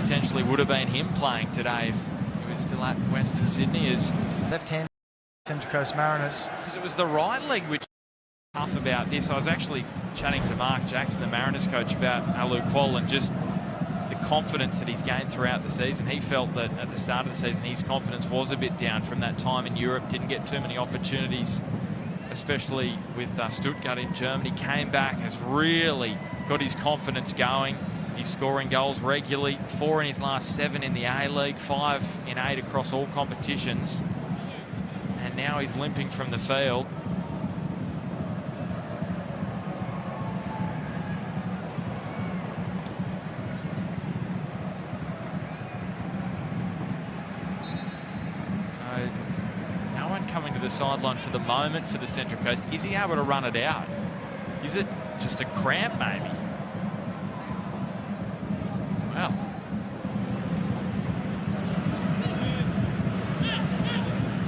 S2: Potentially would have been him playing today if he was still at Western Sydney. As
S1: Left-hand Central Coast Mariners.
S2: because it was the right leg which tough about this. I was actually chatting to Mark Jackson, the Mariners coach, about Alu Kuol and just the confidence that he's gained throughout the season. He felt that at the start of the season his confidence was a bit down from that time in Europe. Didn't get too many opportunities, especially with Stuttgart in Germany. Came back, has really got his confidence going. He's scoring goals regularly, 4 in his last 7 in the A-League, 5 in 8 across all competitions. And now he's limping from the field. Coming to the sideline for the moment for the Central Coast. Is he able to run it out? Is it just a cramp maybe? Well,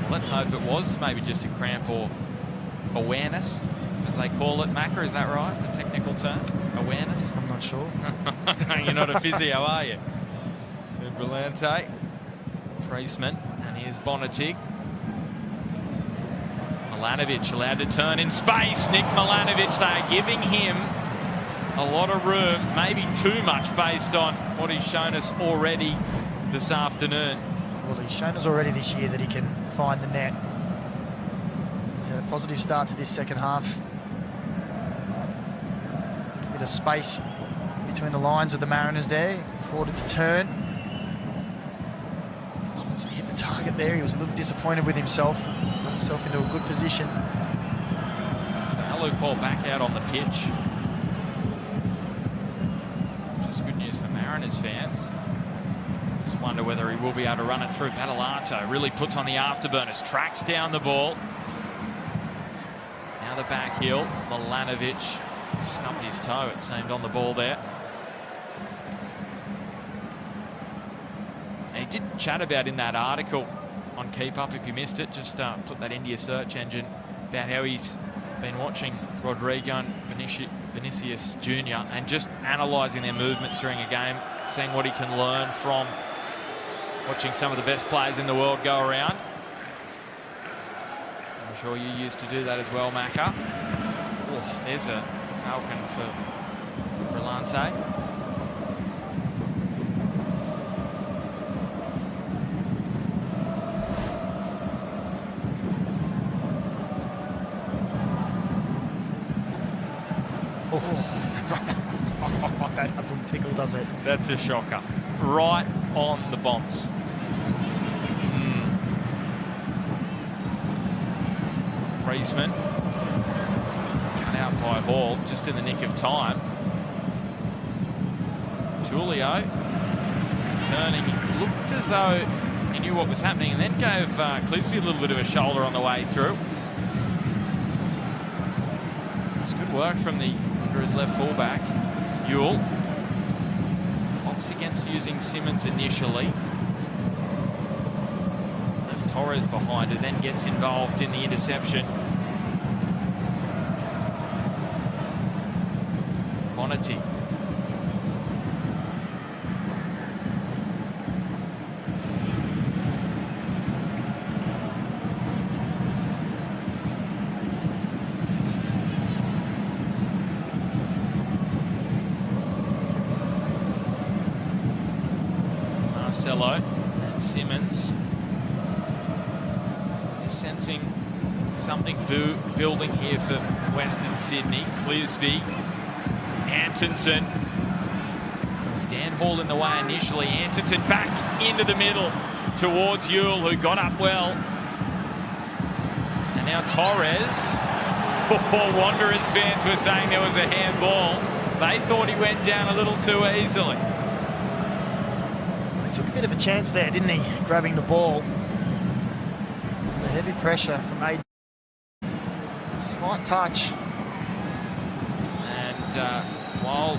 S2: let's hope it was maybe just a cramp or awareness, as they call it. Macca, is that right? The technical term? Awareness?
S1: I'm not sure.
S2: You're not a physio, are you? Brillante, Priestman, and here's Bonatic. Milanovic allowed to turn in space. Nick Milanovic, they are giving him a lot of room, maybe too much based on what he's shown us already this afternoon.
S1: Well, he's shown us already this year that he can find the net. He's had a positive start to this second half. A bit of space between the lines of the Mariners there. Afforded the turn. Just wants to hit the target there. He was a little disappointed with himself. Got himself into a good position.
S2: So Alu Kuol back out on the pitch. Which is good news for Mariners fans. Just wonder whether he will be able to run it through. Battalato really puts on the afterburners, tracks down the ball. Now the back heel. Milanovic stubbed his toe, it seemed, on the ball there. And he did chat about in that article on Keep Up, if you missed it, just put that into your search engine, about how he's been watching Rodrigo and Vinicius Jr. and just analysing their movements during a game, seeing what he can learn from watching some of the best players in the world go around. I'm sure you used to do that as well, Macca. Oh, there's a falcon for Brillante.
S1: Oh, that doesn't tickle, does it?
S2: That's a shocker. Right on the bounce. Priestman. Cut out by Hall, just in the nick of time. Tullio turning. Looked as though he knew what was happening and then gave Clisby a little bit of a shoulder on the way through. It's good work from the his left fullback, Ewell. Opts against using Simmons initially. Left Torres behind her, then gets involved in the interception. Bonatic. Marcelo. And Simmons is sensing something building here for Western Sydney. Clisby, Antonsen. It was Dan Hall in the way initially. Antonsen back into the middle towards Ewell, who got up well. And now Torres. Wanderers fans were saying there was a handball. They thought he went down a little too easily.
S1: He took a bit of a chance there, didn't he? Grabbing the ball. The heavy pressure from Aiden. A slight touch.
S2: And while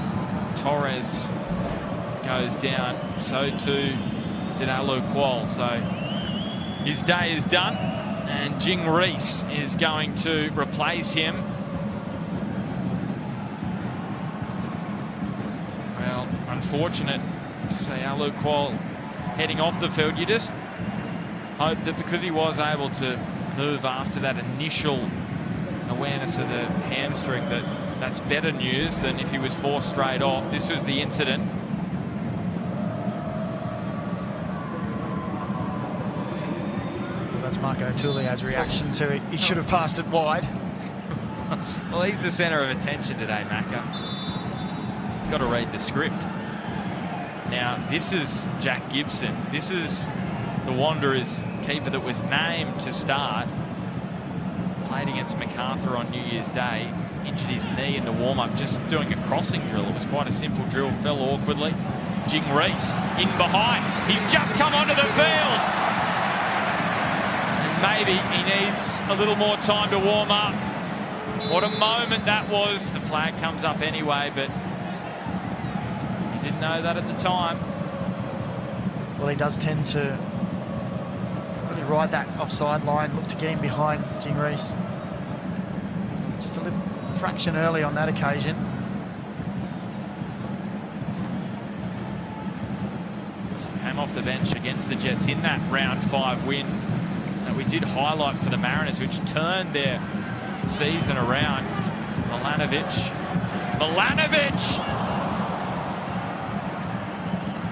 S2: Torres goes down, so too did Alu Kual. So his day is done, and Jing Reese is going to replace him. Well, unfortunate to see Alu Kual heading off the field. You just hope that because he was able to move after that initial awareness of the hamstring, that's better news than if he was forced straight off. This was the incident.
S1: Well, that's Marco Tulio's reaction to it. He should have passed it wide.
S2: Well, he's the centre of attention today, Macca. Got to read the script. Now, this is Jack Gibson. This is the Wanderers keeper that was named to start. Played against MacArthur on New Year's Day. Injured his knee in the warm-up, just doing a crossing drill. It was quite a simple drill, fell awkwardly. Jing Reese in behind. He's just come onto the field. And maybe he needs a little more time to warm up. What a moment that was. The flag comes up anyway, but he didn't know that at the time.
S1: Well, he does tend to really ride that offside line, look to get him behind Jing Reese. Just a little fraction early on that occasion.
S2: Came off the bench against the Jets in that round 5 win that we did highlight for the Mariners, which turned their season around. Milanovic.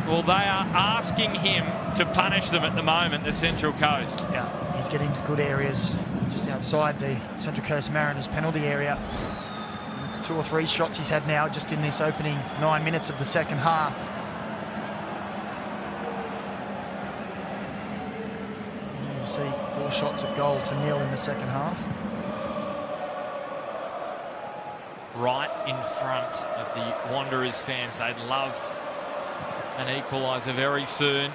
S2: Well, they are asking him to punish them at the moment, the Central Coast.
S1: Yeah, he's getting to good areas just outside the Central Coast Mariners penalty area. It's 2 or 3 shots he's had now just in this opening 9 minutes of the second half. You see 4 shots at goal to nil in the second half.
S2: Right in front of the Wanderers fans. They'd love an equaliser very soon.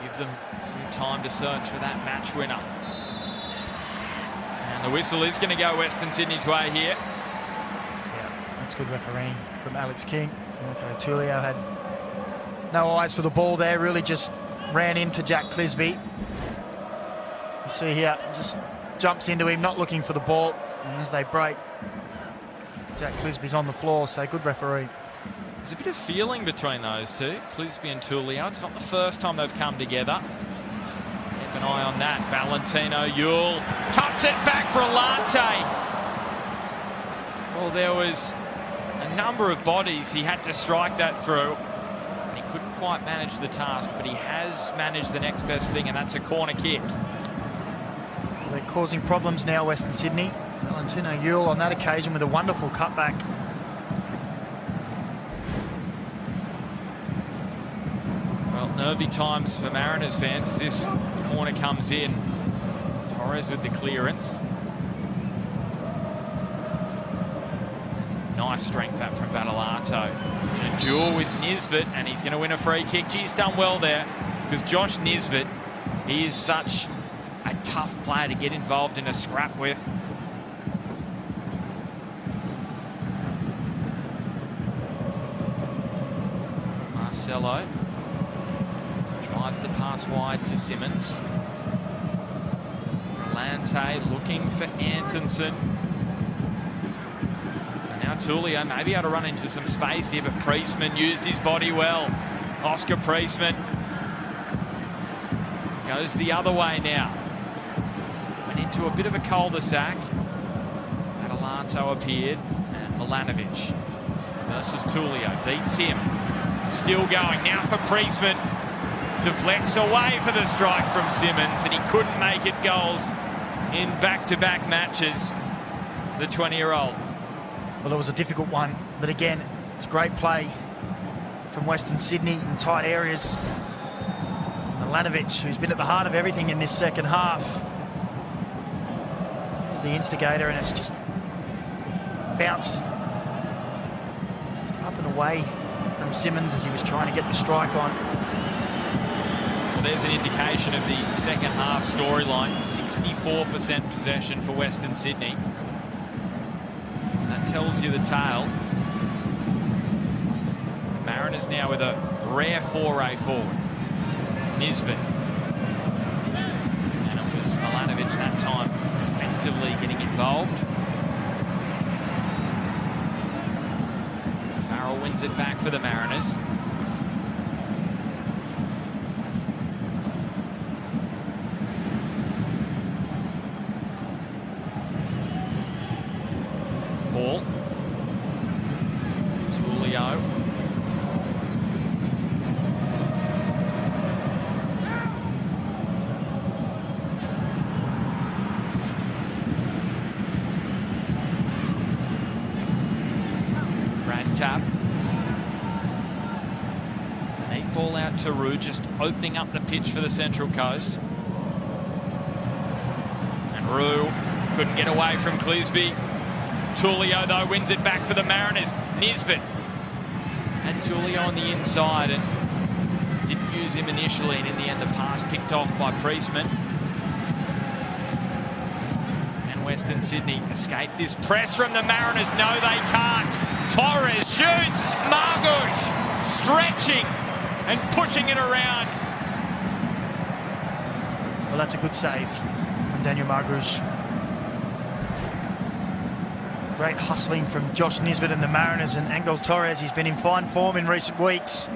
S2: Give them some time to search for that match winner. And the whistle is going to go Western Sydney's way here.
S1: Yeah, that's good refereeing from Alex King. Okay, Tulio had no eyes for the ball there, really just ran into Jack Clisby. You see here, just jumps into him, not looking for the ball. And as they break, Jack Clisby's on the floor, so good referee.
S2: There's a bit of feeling between those two, Clisby and Tulio. It's not the first time they've come together. Keep an eye on that. Valentino Ewell cuts it back, Brillante. Well, there was a number of bodies he had to strike that through. He couldn't quite manage the task, but he has managed the next best thing, and that's a corner kick.
S1: They're causing problems now, Western Sydney. Valentino Ewell on that occasion with a wonderful cutback.
S2: Well, nervy times for Mariners fans as this corner comes in. Torres with the clearance. Nice strength that from Badalato. A duel with Nisbet, and he's going to win a free kick. He's done well there because Josh Nisbet, he is such a tough player to get involved in a scrap with. Marcelo drives the pass wide to Simmons. Brillante looking for Antonsen. And now Tulio may be able to run into some space here, but Priestman used his body well. Oscar Priestman goes the other way now. Went into a bit of a cul-de-sac. Adelanto appeared, and Milanovic versus Tulio beats him. Still going now for Priestman. deflects away for the strike from Simmons, and he couldn't make it goals in back-to-back matches, the 20-year-old.
S1: Well, it was a difficult one, but again, it's great play from Western Sydney in tight areas. Milanovic, who's been at the heart of everything in this second half, is the instigator, and it's just bounced just up and away from Simmons as he was trying to get the strike on.
S2: Well, there's an indication of the second half storyline. 64% possession for Western Sydney. That tells you the tale. Mariners now with a rare foray forward. Nisbet. And it was Milanovic that time defensively getting involved. Farrell wins it back for the Mariners. Paul. Tulio. Tap. Neat ball out to Rue, just opening up the pitch for the Central Coast. And Rue couldn't get away from Clisby. Tulio, though, wins it back for the Mariners. Nisbet. And Tulio on the inside, and didn't use him initially, and in the end the pass picked off by Priestman. Western Sydney escape this press from the Mariners. No, they can't. Torres shoots. Margush stretching and pushing it around.
S1: Well, that's a good save from Daniel Margush. Great hustling from Josh Nisbet and the Mariners, and Angel Torres, he's been in fine form in recent weeks.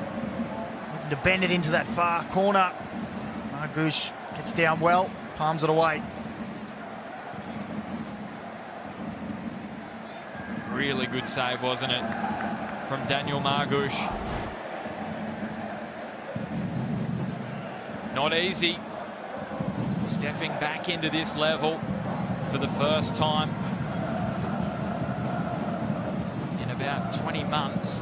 S1: Looking to bend it into that far corner. Margush gets down well, palms it away.
S2: Really good save, wasn't it, from Daniel Margush? Not easy. Stepping back into this level for the first time in about 20 months.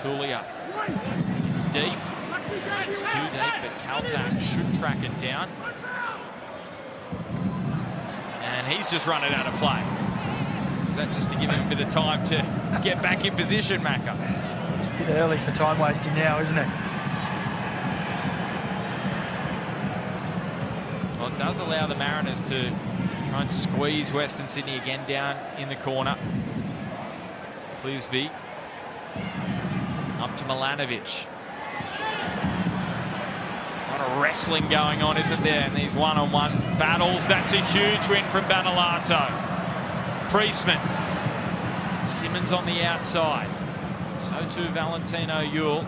S2: Tulia. It's deep. It's too deep, but Caltac should track it down. And he's just run it out of play. Is that just to give him a bit of time to get back in position, Macca?
S1: It's a bit early for time wasting now, isn't it?
S2: Well, it does allow the Mariners to try and squeeze Western Sydney again down in the corner. Clisby up to Milanovic. A lot of wrestling going on, isn't there, in these one-on-one battles? That's a huge win from Battolato. Priestman. Simmons on the outside. So too Valentino Ewell.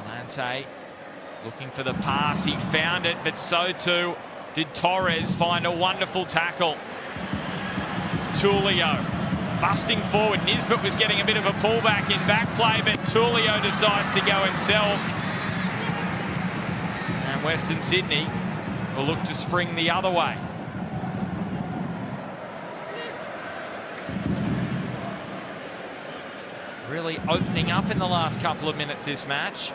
S2: Lante looking for the pass. He found it, but so too did Torres find a wonderful tackle. Tulio busting forward. Nisbet was getting a bit of a pullback in back play, but Tulio decides to go himself. And Western Sydney will look to spring the other way. Really opening up in the last couple of minutes this match.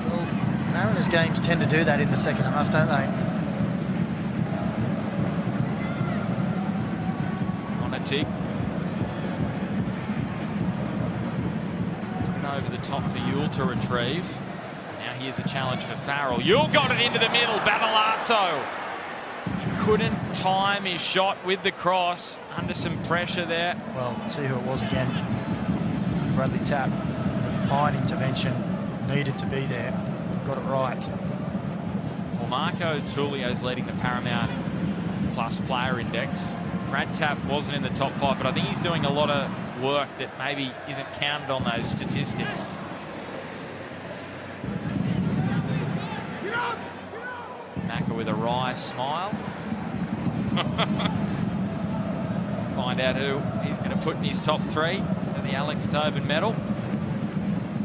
S1: Well, Mariners games tend to do that in the second half, don't they?
S2: Monatig. Over the top for Ewell to retrieve. Now here's a challenge for Farrell. Ewell got it into the middle. Battolato. He couldn't time his shot with the cross. Under some pressure there.
S1: Well, see who it was again. Bradley Tapp. A fine intervention. Needed to be there. Got it right.
S2: Well, Marco Tulio's leading the Paramount Plus player index. Brad Tapp wasn't in the top 5, but I think he's doing a lot of work that maybe isn't counted on those statistics. with a wry smile. Find out who he's going to put in his top 3 for the Alex Tobin medal.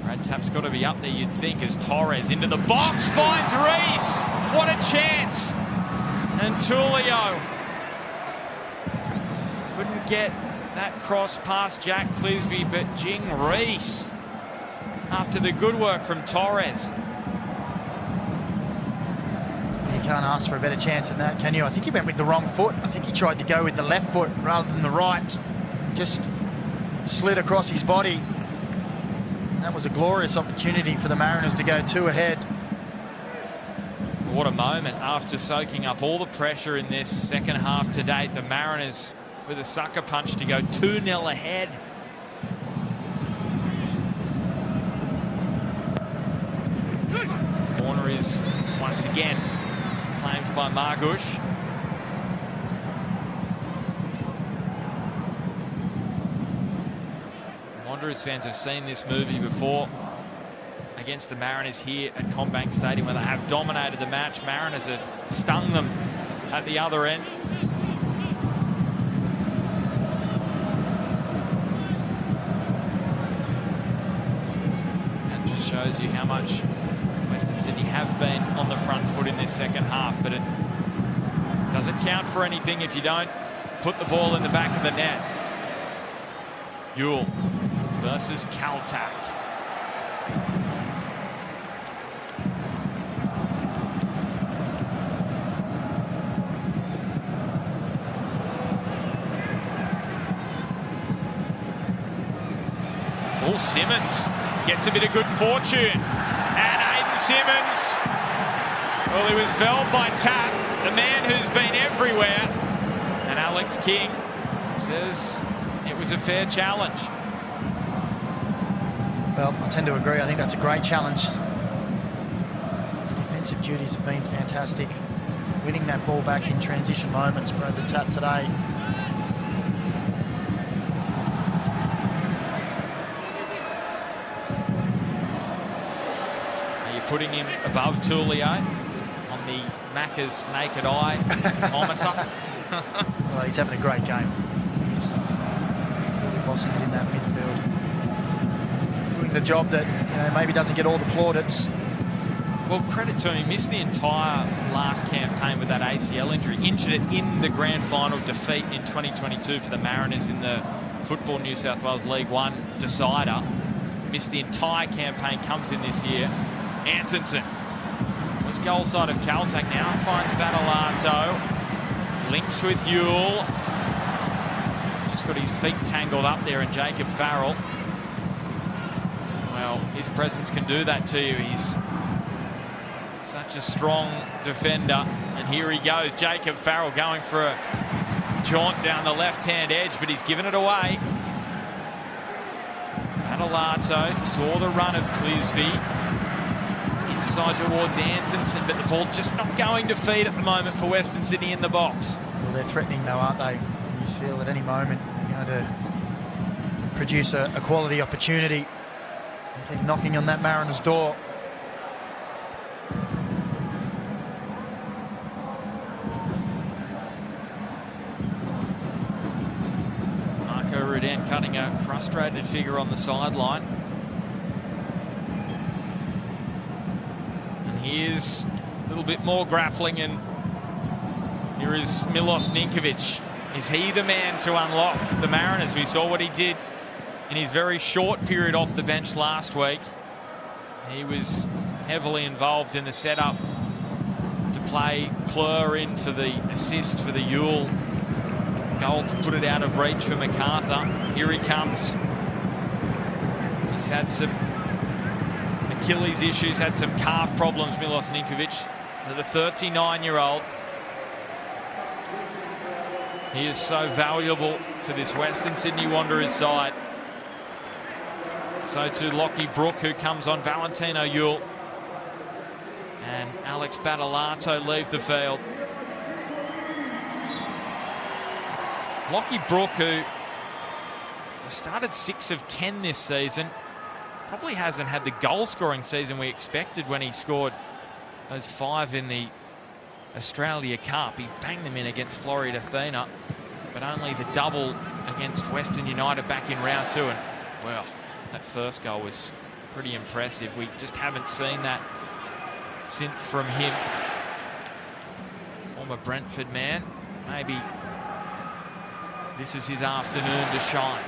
S2: Brad Tapp's got to be up there, you'd think, as Torres into the box finds Reese. What a chance! And Tulio couldn't get that cross past Jack Clisby, but Jing Reese, after the good work from Torres.
S1: You can't ask for a better chance than that, can you? I think he went with the wrong foot. I think he tried to go with the left foot rather than the right. Just slid across his body. That was a glorious opportunity for the Mariners to go 2 ahead.
S2: What a moment after soaking up all the pressure in this second half to date. The Mariners with a sucker punch to go 2-0 ahead. Corner is once again claimed by Margush. Wanderers fans have seen this movie before against the Mariners here at CommBank Stadium, where they have dominated the match. Mariners have stung them at the other end. That just shows you how much Western Sydney have been on the front foot in this second half, but it doesn't count for anything if you don't put the ball in the back of the net. Ewell versus Kaltak. Paul Simmons gets a bit of good fortune. And Aiden Simmons, well, he was felled by Tapp, the man who's been everywhere. And Alex King says it was a fair challenge.
S1: Well, I tend to agree. I think that's a great challenge. His defensive duties have been fantastic. Winning that ball back in transition moments, Bradley Tapp today.
S2: Are you putting him above Tulio on the Macca's naked eye thermometer?
S1: Well, he's having a great game. He's really bossing it in that midfield. Doing the job that, you know, maybe doesn't get all the plaudits.
S2: Well, credit to him. He missed the entire last campaign with that ACL injury. Injured it in the grand final defeat in 2022 for the Mariners in the Football New South Wales League One decider. Missed the entire campaign, comes in this year. Antonsen was goal side of Kaltak now. Finds Battalato. Links with Ewell. Just got his feet tangled up there, and Jacob Farrell. Well, his presence can do that to you. He's such a strong defender. And here he goes, Jacob Farrell going for a jaunt down the left-hand edge, but he's given it away. Battalato saw the run of Clisby. Inside towards Antonsen, but the ball just not going to feed at the moment for Western Sydney in the box.
S1: Well, they're threatening though, aren't they? You feel at any moment they're going to produce a quality opportunity and keep knocking on that Mariners door.
S2: Marco Rudin cutting a frustrated figure on the sideline. Here's a little bit more grappling, and here is Milos Ninkovic. Is he the man to unlock the Mariners? We saw what he did in his very short period off the bench last week. He was heavily involved in the setup to play Klur in for the assist for the Ewell goal to put it out of reach for MacArthur. Here he comes. He's had some Achilles issues, had some calf problems, Milos Ninkovic, the 39-year-old. He is so valuable for this Western Sydney Wanderers side. So to Lockie Brook, who comes on. Valentino Ewell and Alex Battalato leave the field. Lockie Brook, who started 6 of 10 this season, probably hasn't had the goal-scoring season we expected when he scored those 5 in the Australia Cup. He banged them in against Florida Athena, but only the double against Western United back in round 2. And, well, that first goal was pretty impressive. We just haven't seen that since from him. Former Brentford man. Maybe this is his afternoon to shine.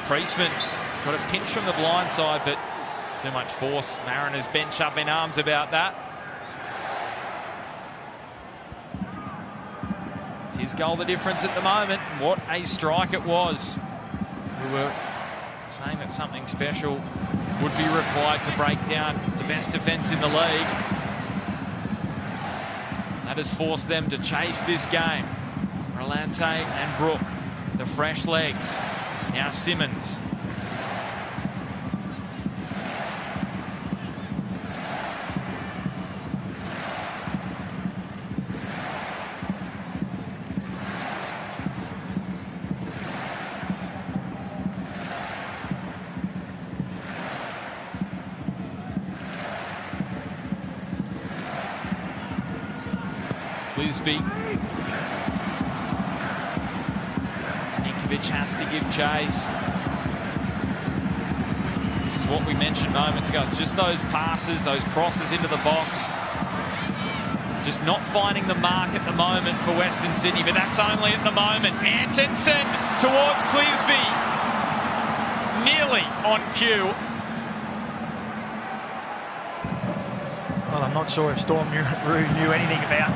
S2: Priestman got a pinch from the blind side, but too much force. Mariners bench up in arms about that. It's his goal the difference at the moment. What a strike it was. We were saying that something special would be required to break down the best defence in the league. That has forced them to chase this game. Rolante and Brook, the fresh legs. Now Simmons. Lisby. Ninkovic has to give chase. This is what we mentioned moments ago. It's just those passes, those crosses into the box. Just not finding the mark at the moment for Western Sydney, but that's only at the moment. Antonsen towards Clisby. Nearly on cue.
S1: Well, I'm not sure if Storm Roux knew anything about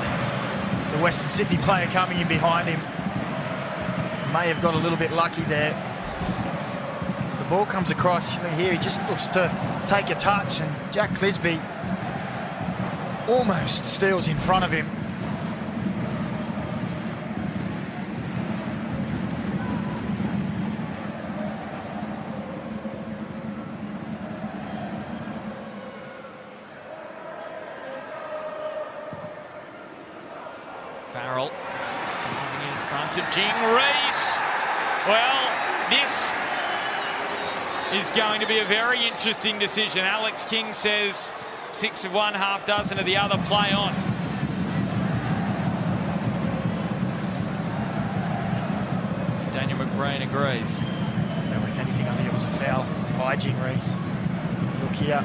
S1: the Western Sydney player coming in behind him. May have got a little bit lucky there. If the ball comes across here, he just looks to take a touch, and Jack Clisby almost steals in front of him.
S2: Farrell driving in front of Jing Reese. Well, this is going to be a very interesting decision. Alex King says 6 of one, half dozen of the other, play on. Daniel McBreen agrees.
S1: Well, if anything, I think it was a foul by Jing Reese. Look here,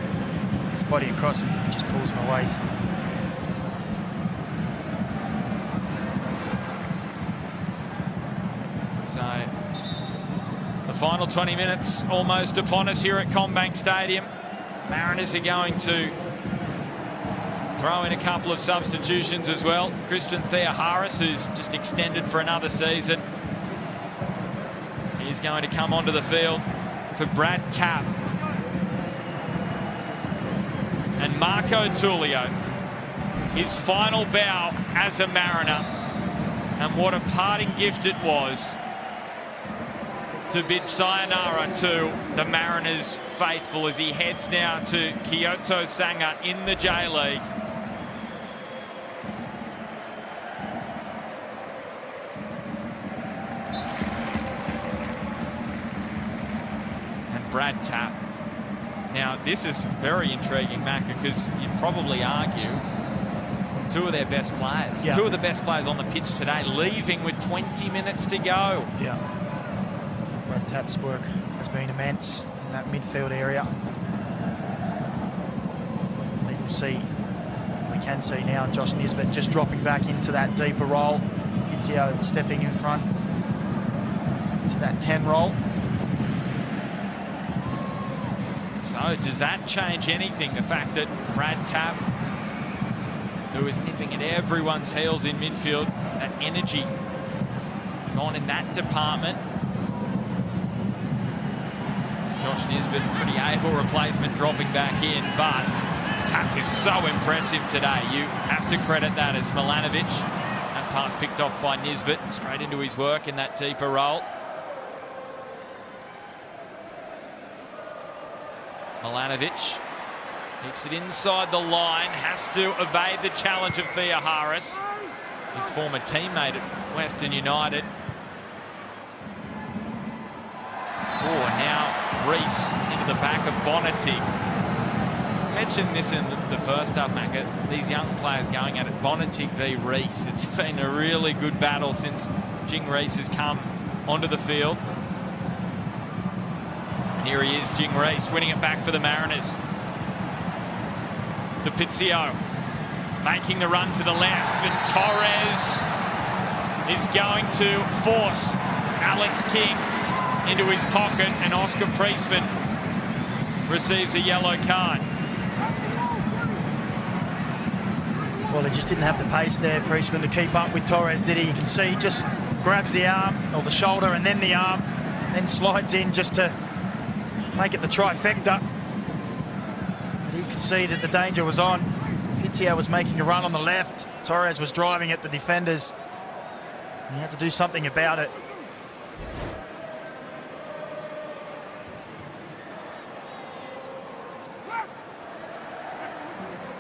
S1: his body across him, he just pulls him away.
S2: So the final 20 minutes almost upon us here at CommBank Stadium. Mariners are going to throw in a couple of substitutions as well. Christian Theoharis, who's just extended for another season, he's going to come onto the field for Brad Tapp. And Marco Tullio, his final bow as a Mariner. And what a parting gift it was to bid sayonara to the Mariners faithful as he heads now to Kyoto Sanga in the J-League. And Brad Tapp. Now, this is very intriguing, Mac, because you'd probably argue two of their best players, two of the best players on the pitch today, leaving with 20 minutes to go.
S1: Yeah. Brad Tapp's work has been immense in that midfield area. We can see now Josh Nisbet just dropping back into that deeper role. Hitzio stepping in front to that 10 role.
S2: So does that change anything? The fact that Brad Tapp, who is nipping at everyone's heels in midfield, that energy gone in that department. Josh Nisbet, pretty able replacement, dropping back in, but Tapp is so impressive today. You have to credit that as Milanovic. That pass picked off by Nisbet, straight into his work in that deeper role. Milanovic keeps it inside the line, has to evade the challenge of Theoharis. his former teammate at Western United. Oh, now Reese into the back of Bonnetic. I mentioned this in the first half, Macca. These young players going at it. Bonnetic v Reese. It's been a really good battle since Jing Reese has come onto the field. And here he is, Jing Reese, winning it back for the Mariners. The Pizio making the run to the left, and Torres is going to force Alex King into his pocket, and Oscar Priestman receives a yellow card.
S1: Well, he just didn't have the pace there, Priestman, to keep up with Torres, did he? You can see he just grabs the arm, or the shoulder, and then the arm, and then slides in just to make it the trifecta. But he could see that the danger was on. Pitio was making a run on the left. Torres was driving at the defenders. He had to do something about it.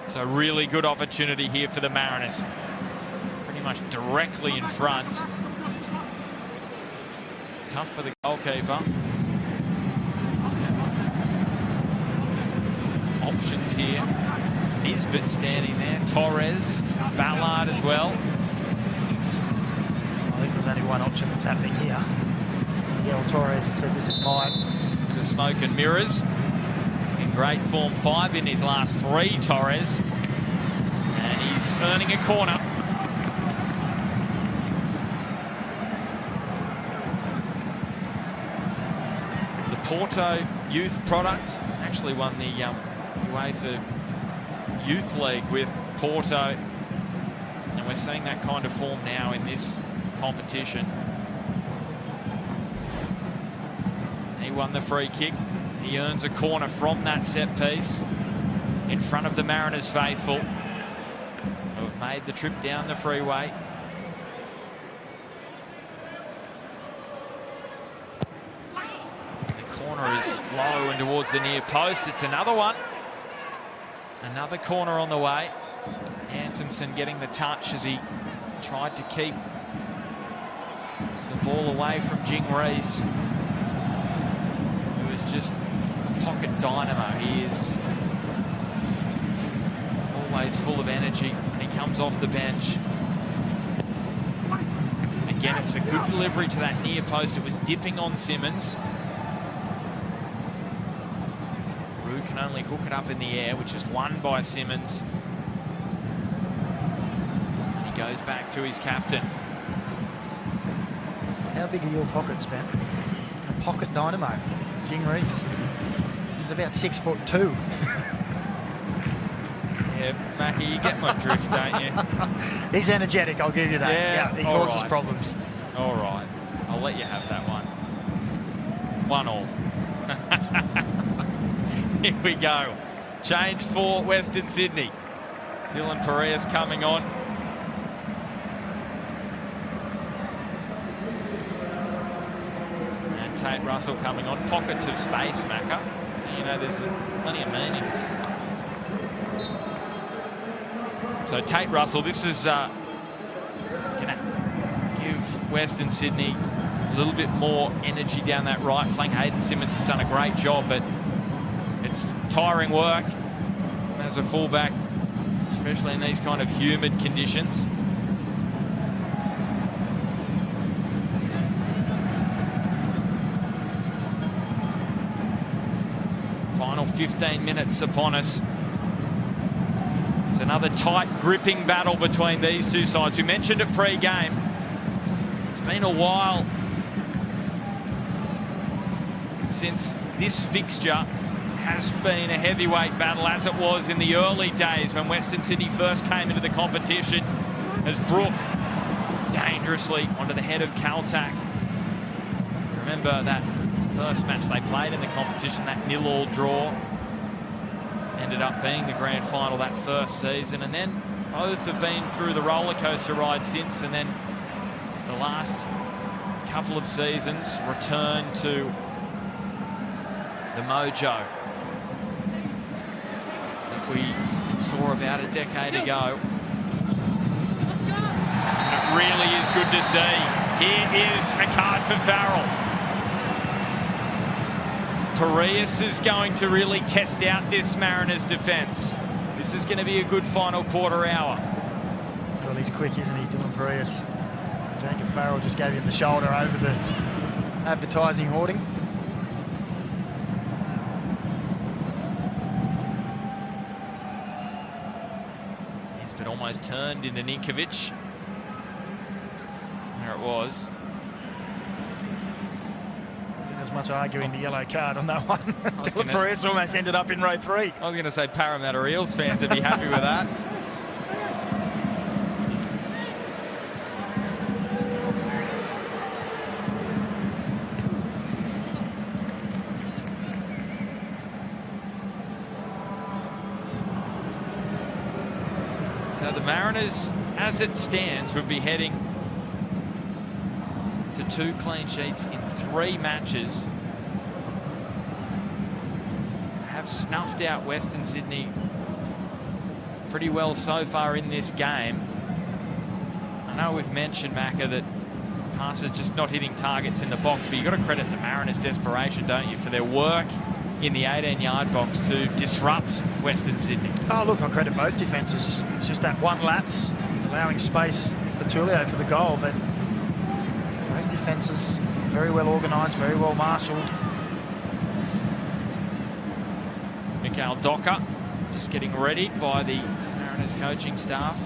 S2: So really good opportunity here for the Mariners. Pretty much directly in front. Tough for the goalkeeper. Options here. Nisbet standing there. Torres. Ballard as well.
S1: I think there's only one option that's happening here. Miguel Torres has said, this is mine.
S2: The smoke and mirrors. He's in great form, 5 in his last 3, Torres. And he's earning a corner. The Porto youth product actually won the UEFA Youth League with Porto. And we're seeing that kind of form now in this competition. He won the free kick. He earns a corner from that set piece in front of the Mariners faithful, who have made the trip down the freeway. The corner is low and towards the near post. It's another one. Another corner on the way. Antonsen getting the touch as he tried to keep the ball away from Jing Reese, who is just a pocket dynamo. He is always full of energy, and he comes off the bench. Again, it's a good delivery to that near post. It was dipping on Simmons. Rue can only hook it up in the air, which is won by Simmons. He goes back to his captain.
S1: How big are your pockets, Ben? A pocket dynamo. Jing Reese. He's about 6'2".
S2: Yeah, Mackie, you get my drift, don't you?
S1: He's energetic, I'll give you that.
S2: Yeah,
S1: he causes
S2: right.
S1: problems.
S2: All right, I'll let you have that one. 1-1. Here we go. Change for Western Sydney. Dylan Perez coming on. And Tate Russell coming on. Pockets of space, Macca. You know, there's plenty of meanings. So Tate Russell, this is going to give Western Sydney a little bit more energy down that right flank. Hayden Simmons has done a great job, but it's tiring work as a fullback, especially in these kind of humid conditions. Final 15 minutes upon us. It's another tight, gripping battle between these two sides. We mentioned it pre-game. It's been a while since this fixture has been a heavyweight battle, as it was in the early days when Western Sydney first came into the competition, as Brook dangerously onto the head of Caltac. Remember that first match they played in the competition, that 0-0 draw. Ended up being the grand final that first season, and then both have been through the roller coaster ride since, and then the last couple of seasons returned to the mojo that we saw about a decade ago. A really is good to see. Here is a card for Farrell. Parias is going to really test out this Mariners defence. This is going to be a good final quarter hour.
S1: Well, he's quick, isn't he, Dylan Parias? Jacob Farrell just gave him the shoulder over the advertising hoarding.
S2: He's been almost turned into Ninkovic. There it was.
S1: As much arguing the yellow card on that one. Dylan Parias almost ended up in row 3.
S2: I was going to say Parramatta Eels fans would be happy with that. So the Mariners, as it stands, would be heading to 2 clean sheets in 3 matches. Have snuffed out Western Sydney pretty well so far in this game. I know we've mentioned, Macca, that passes just not hitting targets in the box, but you've got to credit the Mariners' desperation, don't you, for their work in the 18-yard box to disrupt Western Sydney.
S1: Oh, look, I credit both defences. It's just that one lapse, allowing space for Tulio for the goal, but both defences very well organised, very well marshalled.
S2: Mikhail Docker just getting ready by the Mariners coaching staff.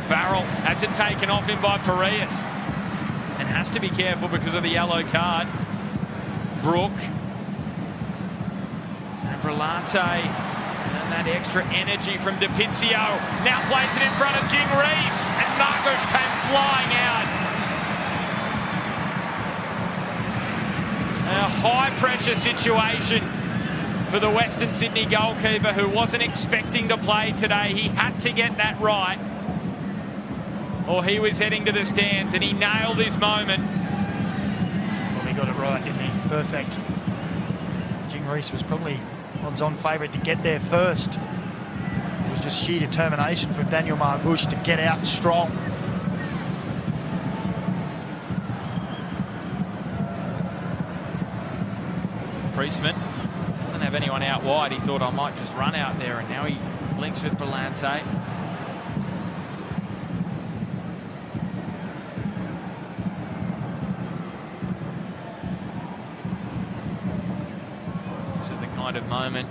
S2: Farrell has it taken off him by Parias and has to be careful because of the yellow card. Brook and Brillante, and that extra energy from DiPincio now plays it in front of Jing Reese, and Margush came flying out. A high pressure situation for the Western Sydney goalkeeper, who wasn't expecting to play today. He had to get that right, or he was heading to the stands, and he nailed this moment.
S1: Well, he got it right, didn't he? Perfect. Jing Reese was probably odds-on favourite to get there first. It was just sheer determination from Daniel Margush to get out strong.
S2: Priestman doesn't have anyone out wide. He thought, I might just run out there, and now he links with Brillante. This is the kind of moment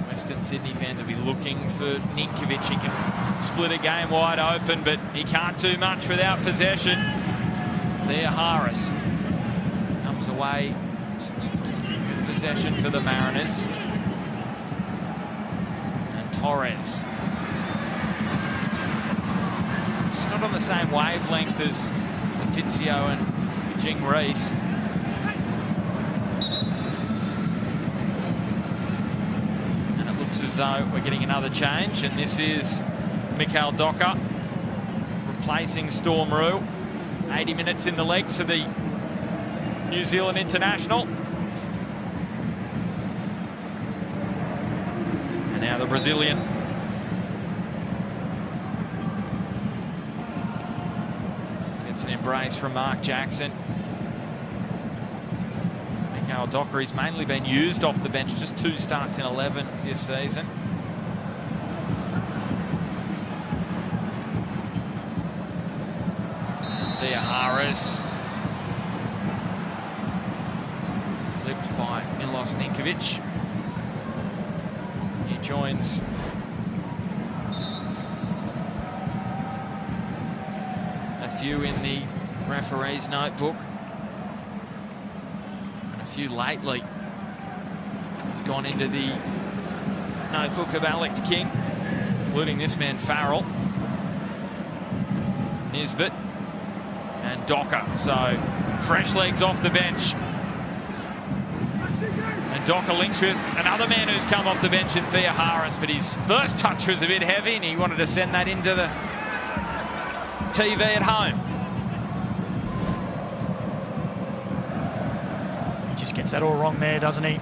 S2: Western Sydney fans will be looking for Ninkovic. He can split a game wide open, but he can't do much without possession. There, Harris comes away with possession for the Mariners. And Torres, just not on the same wavelength as DiPincio and Jing Reese. As though we're getting another change, and this is Mikhail Docker replacing Storm Rue. 80 minutes in the leg to the New Zealand international. And now the Brazilian. It's an embrace from Mark Jackson. Mikhail Docker, he's mainly been used off the bench, just 2 starts in 11 this season. There, Harris. Clipped by Milos Ninkovic. He joins a few in the referee's notebook. Few lately have gone into the notebook of Alex King, including this man Farrell, Nisbet and Docker. So fresh legs off the bench, and Docker links with another man who's come off the bench in Thea Harris, but his first touch was a bit heavy and he wanted to send that into the TV at home.
S1: just gets that all wrong there, doesn't he?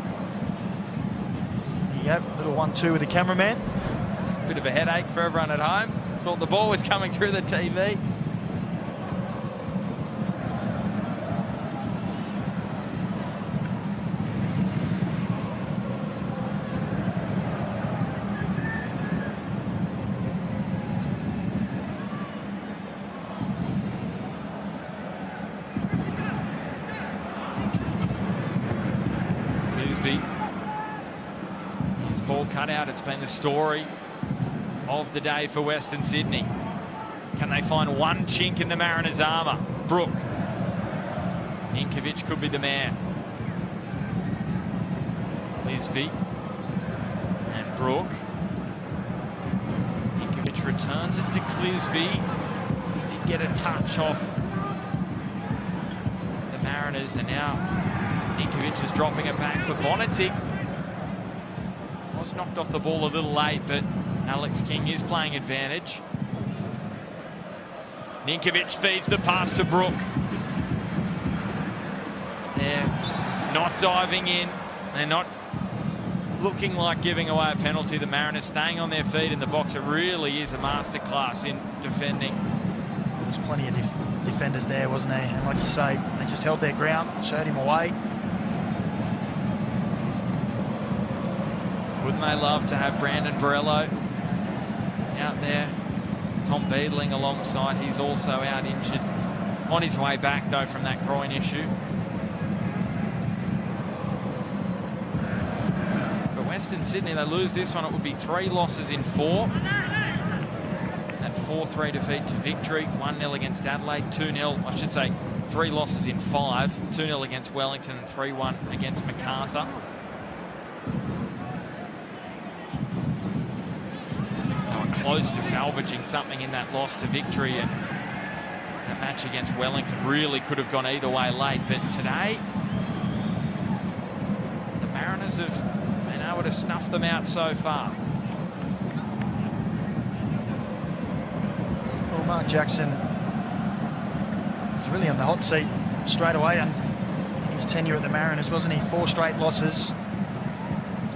S1: Yep, little 1-2 with the cameraman.
S2: Bit of a headache for everyone at home. Thought the ball was coming through the TV. His ball cut out. It's been the story of the day for Western Sydney. Can they find one chink in the Mariners' armour? Brook. Ninkovic could be the man. Lisby and Brook. Ninkovic returns it to Clisby. Did get a touch off the Mariners, and now Ninkovic is dropping it back for Bonatic. Was knocked off the ball a little late, but Alex King is playing advantage. Ninkovic feeds the pass to Brook. They're not diving in. They're not looking like giving away a penalty. The Mariners staying on their feet in the box. It really is a masterclass in defending.
S1: There's plenty of defenders there, wasn't there? And like you say, they just held their ground, showed him away.
S2: Wouldn't they love to have Brandon Borello out there? Tom Beadling alongside. He's also out injured. On his way back, though, from that groin issue. But Western Sydney, they lose this one. It would be 3 losses in 4. That 4-3 defeat to Victory. 1-0 against Adelaide. 2-0, I should say, 3 losses in 5. 2-0 against Wellington and 3-1 against MacArthur. Close to salvaging something in that loss to Victory, and that match against Wellington really could have gone either way late. But today, the Mariners have been able to snuff them out so far.
S1: Well, Mark Jackson was really on the hot seat straight away in his tenure at the Mariners, wasn't he? 4 straight losses.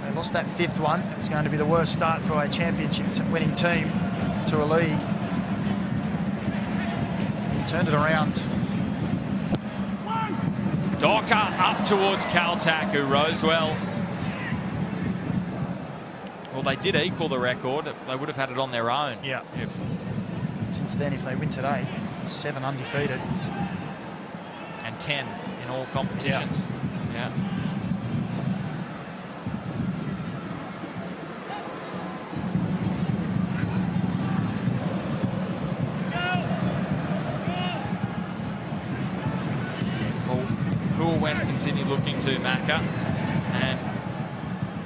S1: They lost that 5th one. It was going to be the worst start for a championship winning team to a league. He turned it around.
S2: Docker up towards Kaltaku. Rosewell. Well, they did equal the record. They would have had it on their own.
S1: Yeah. Since then, if they win today, 7 undefeated.
S2: And 10 in all competitions. Yeah. Western Sydney looking to, Macca, and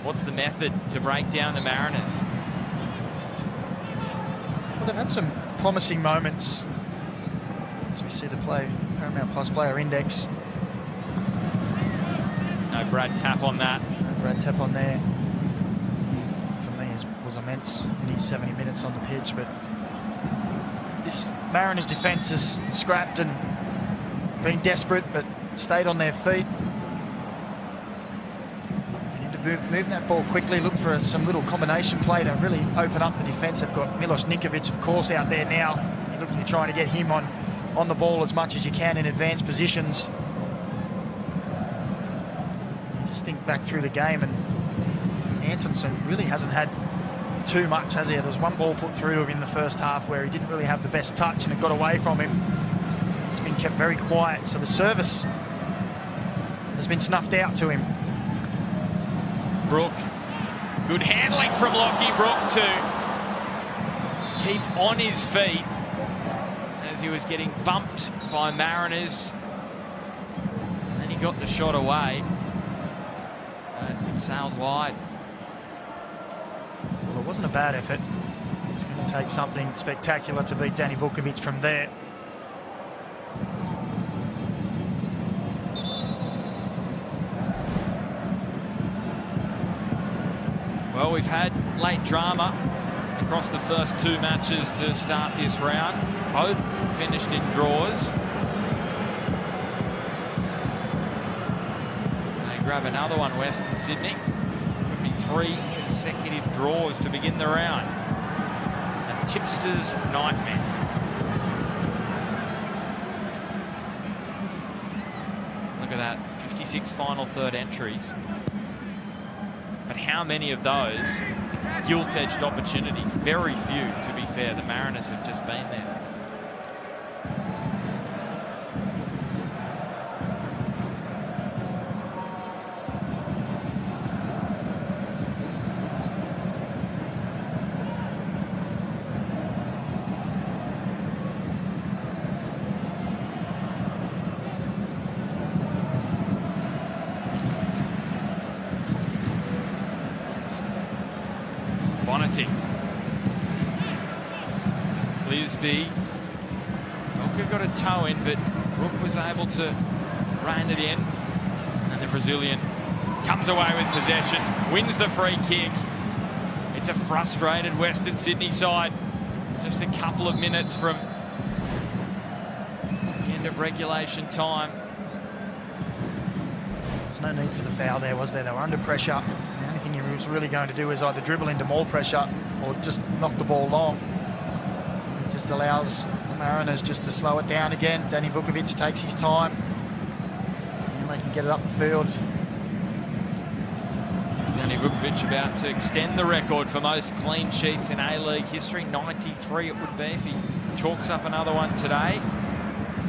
S2: what's the method to break down the Mariners?
S1: Well, they've had some promising moments as we see the Paramount Plus player index.
S2: No Brad Tapp on that.
S1: No Brad Tapp on there. For me, was immense in his 70 minutes on the pitch, but this Mariners defence has scrapped and been desperate, but stayed on their feet. They need to move that ball quickly, look for some little combination play to really open up the defence. They've got Milos Ninkovic, of course, out there now. You're looking to try to get him on the ball as much as you can in advanced positions. You just think back through the game, and Antonsen really hasn't had too much, has he? There was one ball put through to him in the first half where he didn't really have the best touch and it got away from him. He's been kept very quiet, so the service has been snuffed out to him.
S2: Brook. Good handling from Lockie Brook to keep on his feet as he was getting bumped by Mariners. And then he got the shot away. It sailed wide.
S1: Well, it wasn't a bad effort. It's going to take something spectacular to beat Danny Vukovic from there.
S2: Well, we've had late drama across the first 2 matches to start this round. Both finished in draws. They grab another one, Western Sydney. Could be 3 consecutive draws to begin the round. A tipster's nightmare. Look at that, 56 final third entries. But how many of those gilt-edged opportunities? Very few, to be fair. The Mariners have just been there. Bonneting. Lisby. Doka got a toe in, but Brook was able to rein it in. And the Brazilian comes away with possession, wins the free kick. It's a frustrated Western Sydney side. Just a couple of minutes from the end of regulation time.
S1: There's no need for the foul there, was there? They were under pressure. The only thing he was really going to do is either dribble into more pressure or just knock the ball long. It just allows the Mariners just to slow it down again. Danny Vukovic takes his time and they can get it up the field.
S2: Danny Vukovic about to extend the record for most clean sheets in A-League history. 93 it would be if he chalks up another one today.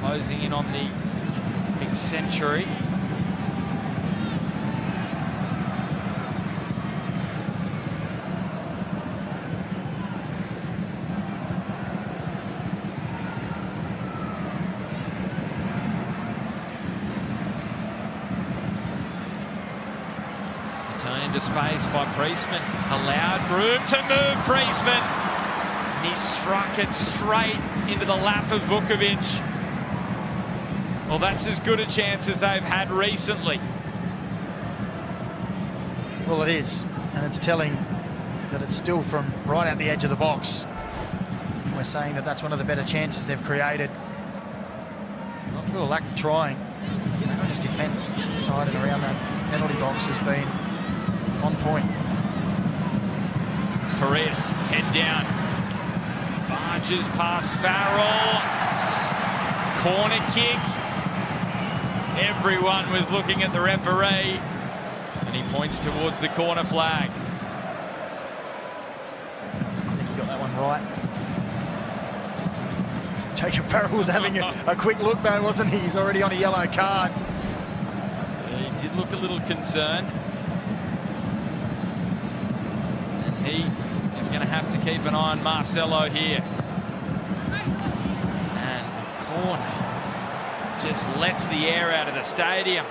S2: Closing in on the big century. Into space by Priestman. Allowed room to move Priestman. And he struck it straight into the lap of Vukovic. Well, that's as good a chance as they've had recently.
S1: Well, it is. And it's telling that it's still from right out the edge of the box. We're saying that that's one of the better chances they've created. Not for a lack of trying. Mariners' defence inside and around that penalty box has been on point.
S2: Perez, head down. Barges past Farrell. Corner kick. Everyone was looking at the referee. And he points towards the corner flag.
S1: I think he got that one right. Jacob Farrell was having a quick look though, wasn't he? He's already on a yellow card.
S2: He did look a little concerned. He is going to have to keep an eye on Marcelo here. And the corner just lets the air out of the stadium.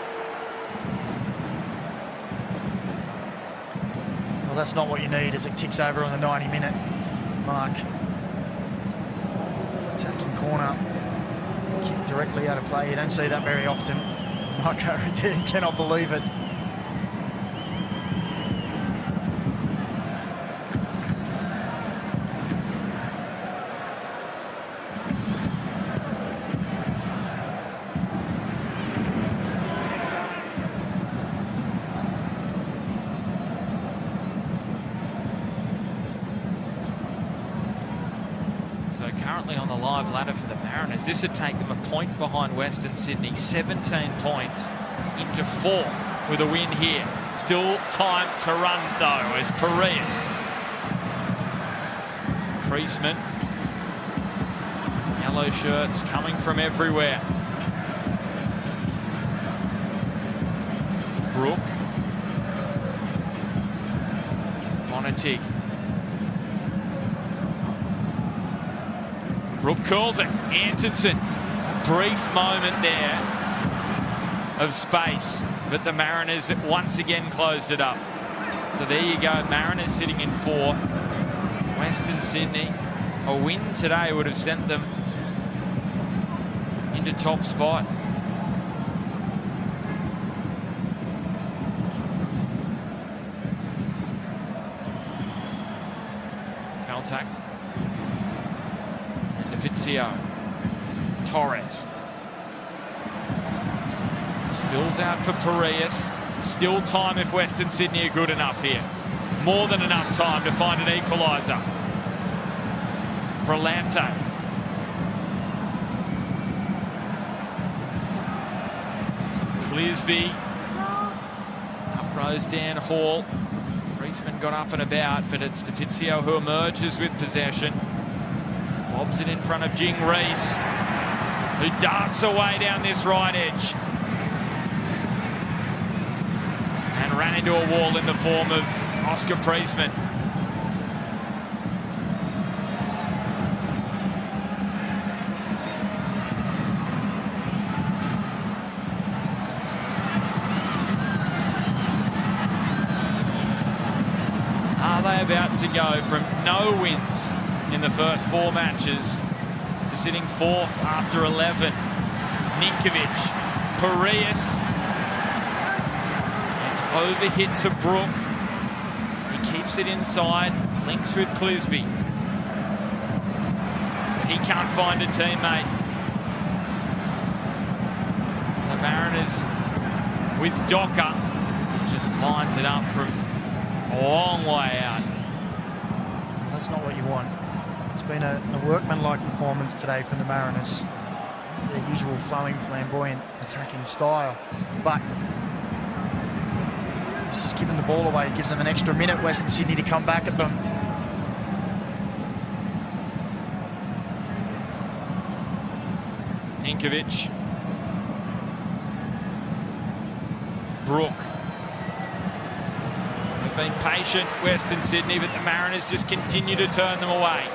S1: Well, that's not what you need as it ticks over on the 90-minute mark. Attacking corner. Kick directly out of play. You don't see that very often. Marco Rodin cannot believe it.
S2: So currently on the live ladder for the Mariners, this would take them a point behind Western Sydney, 17 points into 4th with a win here. Still time to run though as Perez. Priestman. Yellow shirts coming from everywhere. Brook. Bonnetig. Brook calls it. Antonsen. A brief moment there of space, but the Mariners once again closed it up. So there you go. Mariners sitting in 4th. Western Sydney. A win today would have sent them into top spot. Caltac. Vizio. Torres. Spills out for Perez. Still time if Western Sydney are good enough here. More than enough time to find an equaliser. Brillante. Clearsby. Up rose Dan Hall. Priestman got up and about, but it's DePizio who emerges with possession. Lobs it in front of Jing Reese, who darts away down this right edge. And ran into a wall in the form of Oscar Priestman. Are they about to go from no wins in the first 4 matches to sitting 4th after 11? Ninkovic, Parias. It's overhit to Brook. He keeps it inside, links with Clisby. He can't find a teammate. The Mariners with Docker just lines it up from a long way out.
S1: That's not what you want. It's been a workmanlike performance today from the Mariners. Their usual flowing, flamboyant attacking style. But it's just giving the ball away. It gives them an extra minute, Western Sydney, to come back at them.
S2: Ninkovic. Brook. They've been patient, Western Sydney, but the Mariners just continue to turn them away.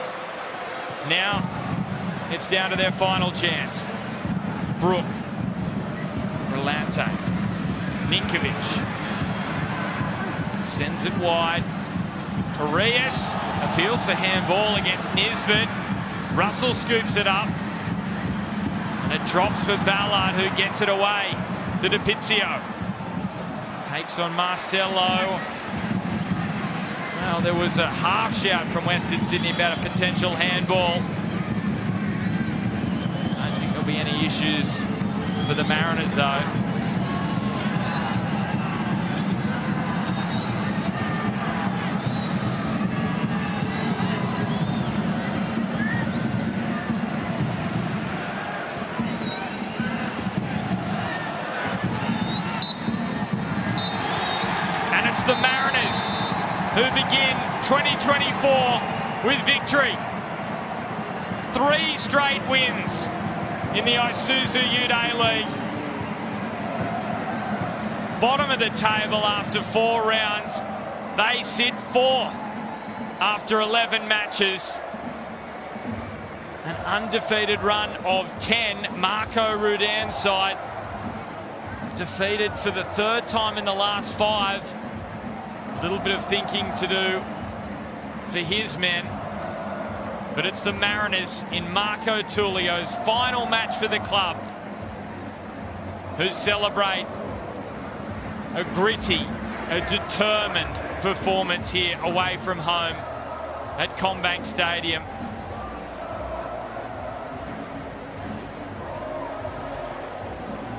S2: Now it's down to their final chance. Brook. Brillante. Ninkovic. Sends it wide. Parias appeals for handball against Nisbet. Russell scoops it up. And it drops for Ballard, who gets it away to DePizio. Takes on Marcelo. Well, there was a half shout from Western Sydney about a potential handball. I don't think there'll be any issues for the Mariners, though. And it's the Mariners who begin 2024 with victory. 3 straight wins in the Isuzu Uday League. Bottom of the table after 4 rounds. They sit 4th after 11 matches. An undefeated run of 10. Marco Rudan's side defeated for the 3rd time in the last 5. A little bit of thinking to do for his men. But it's the Mariners in Marco Tullio's final match for the club who celebrate a gritty, a determined performance here away from home at CommBank Stadium.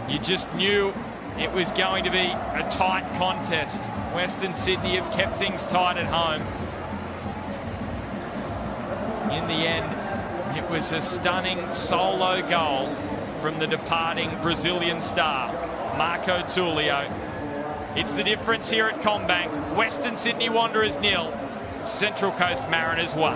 S2: You just knew it was going to be a tight contest. Western Sydney have kept things tight at home. In the end, it was a stunning solo goal from the departing Brazilian star, Marco Tullio. It's the difference here at CommBank. Western Sydney Wanderers 0, Central Coast Mariners 1.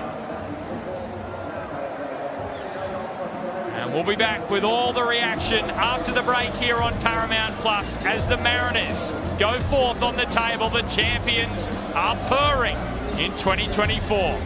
S2: And we'll be back with all the reaction after the break here on Paramount Plus as the Mariners go forth on the table. The champions are purring in 2024.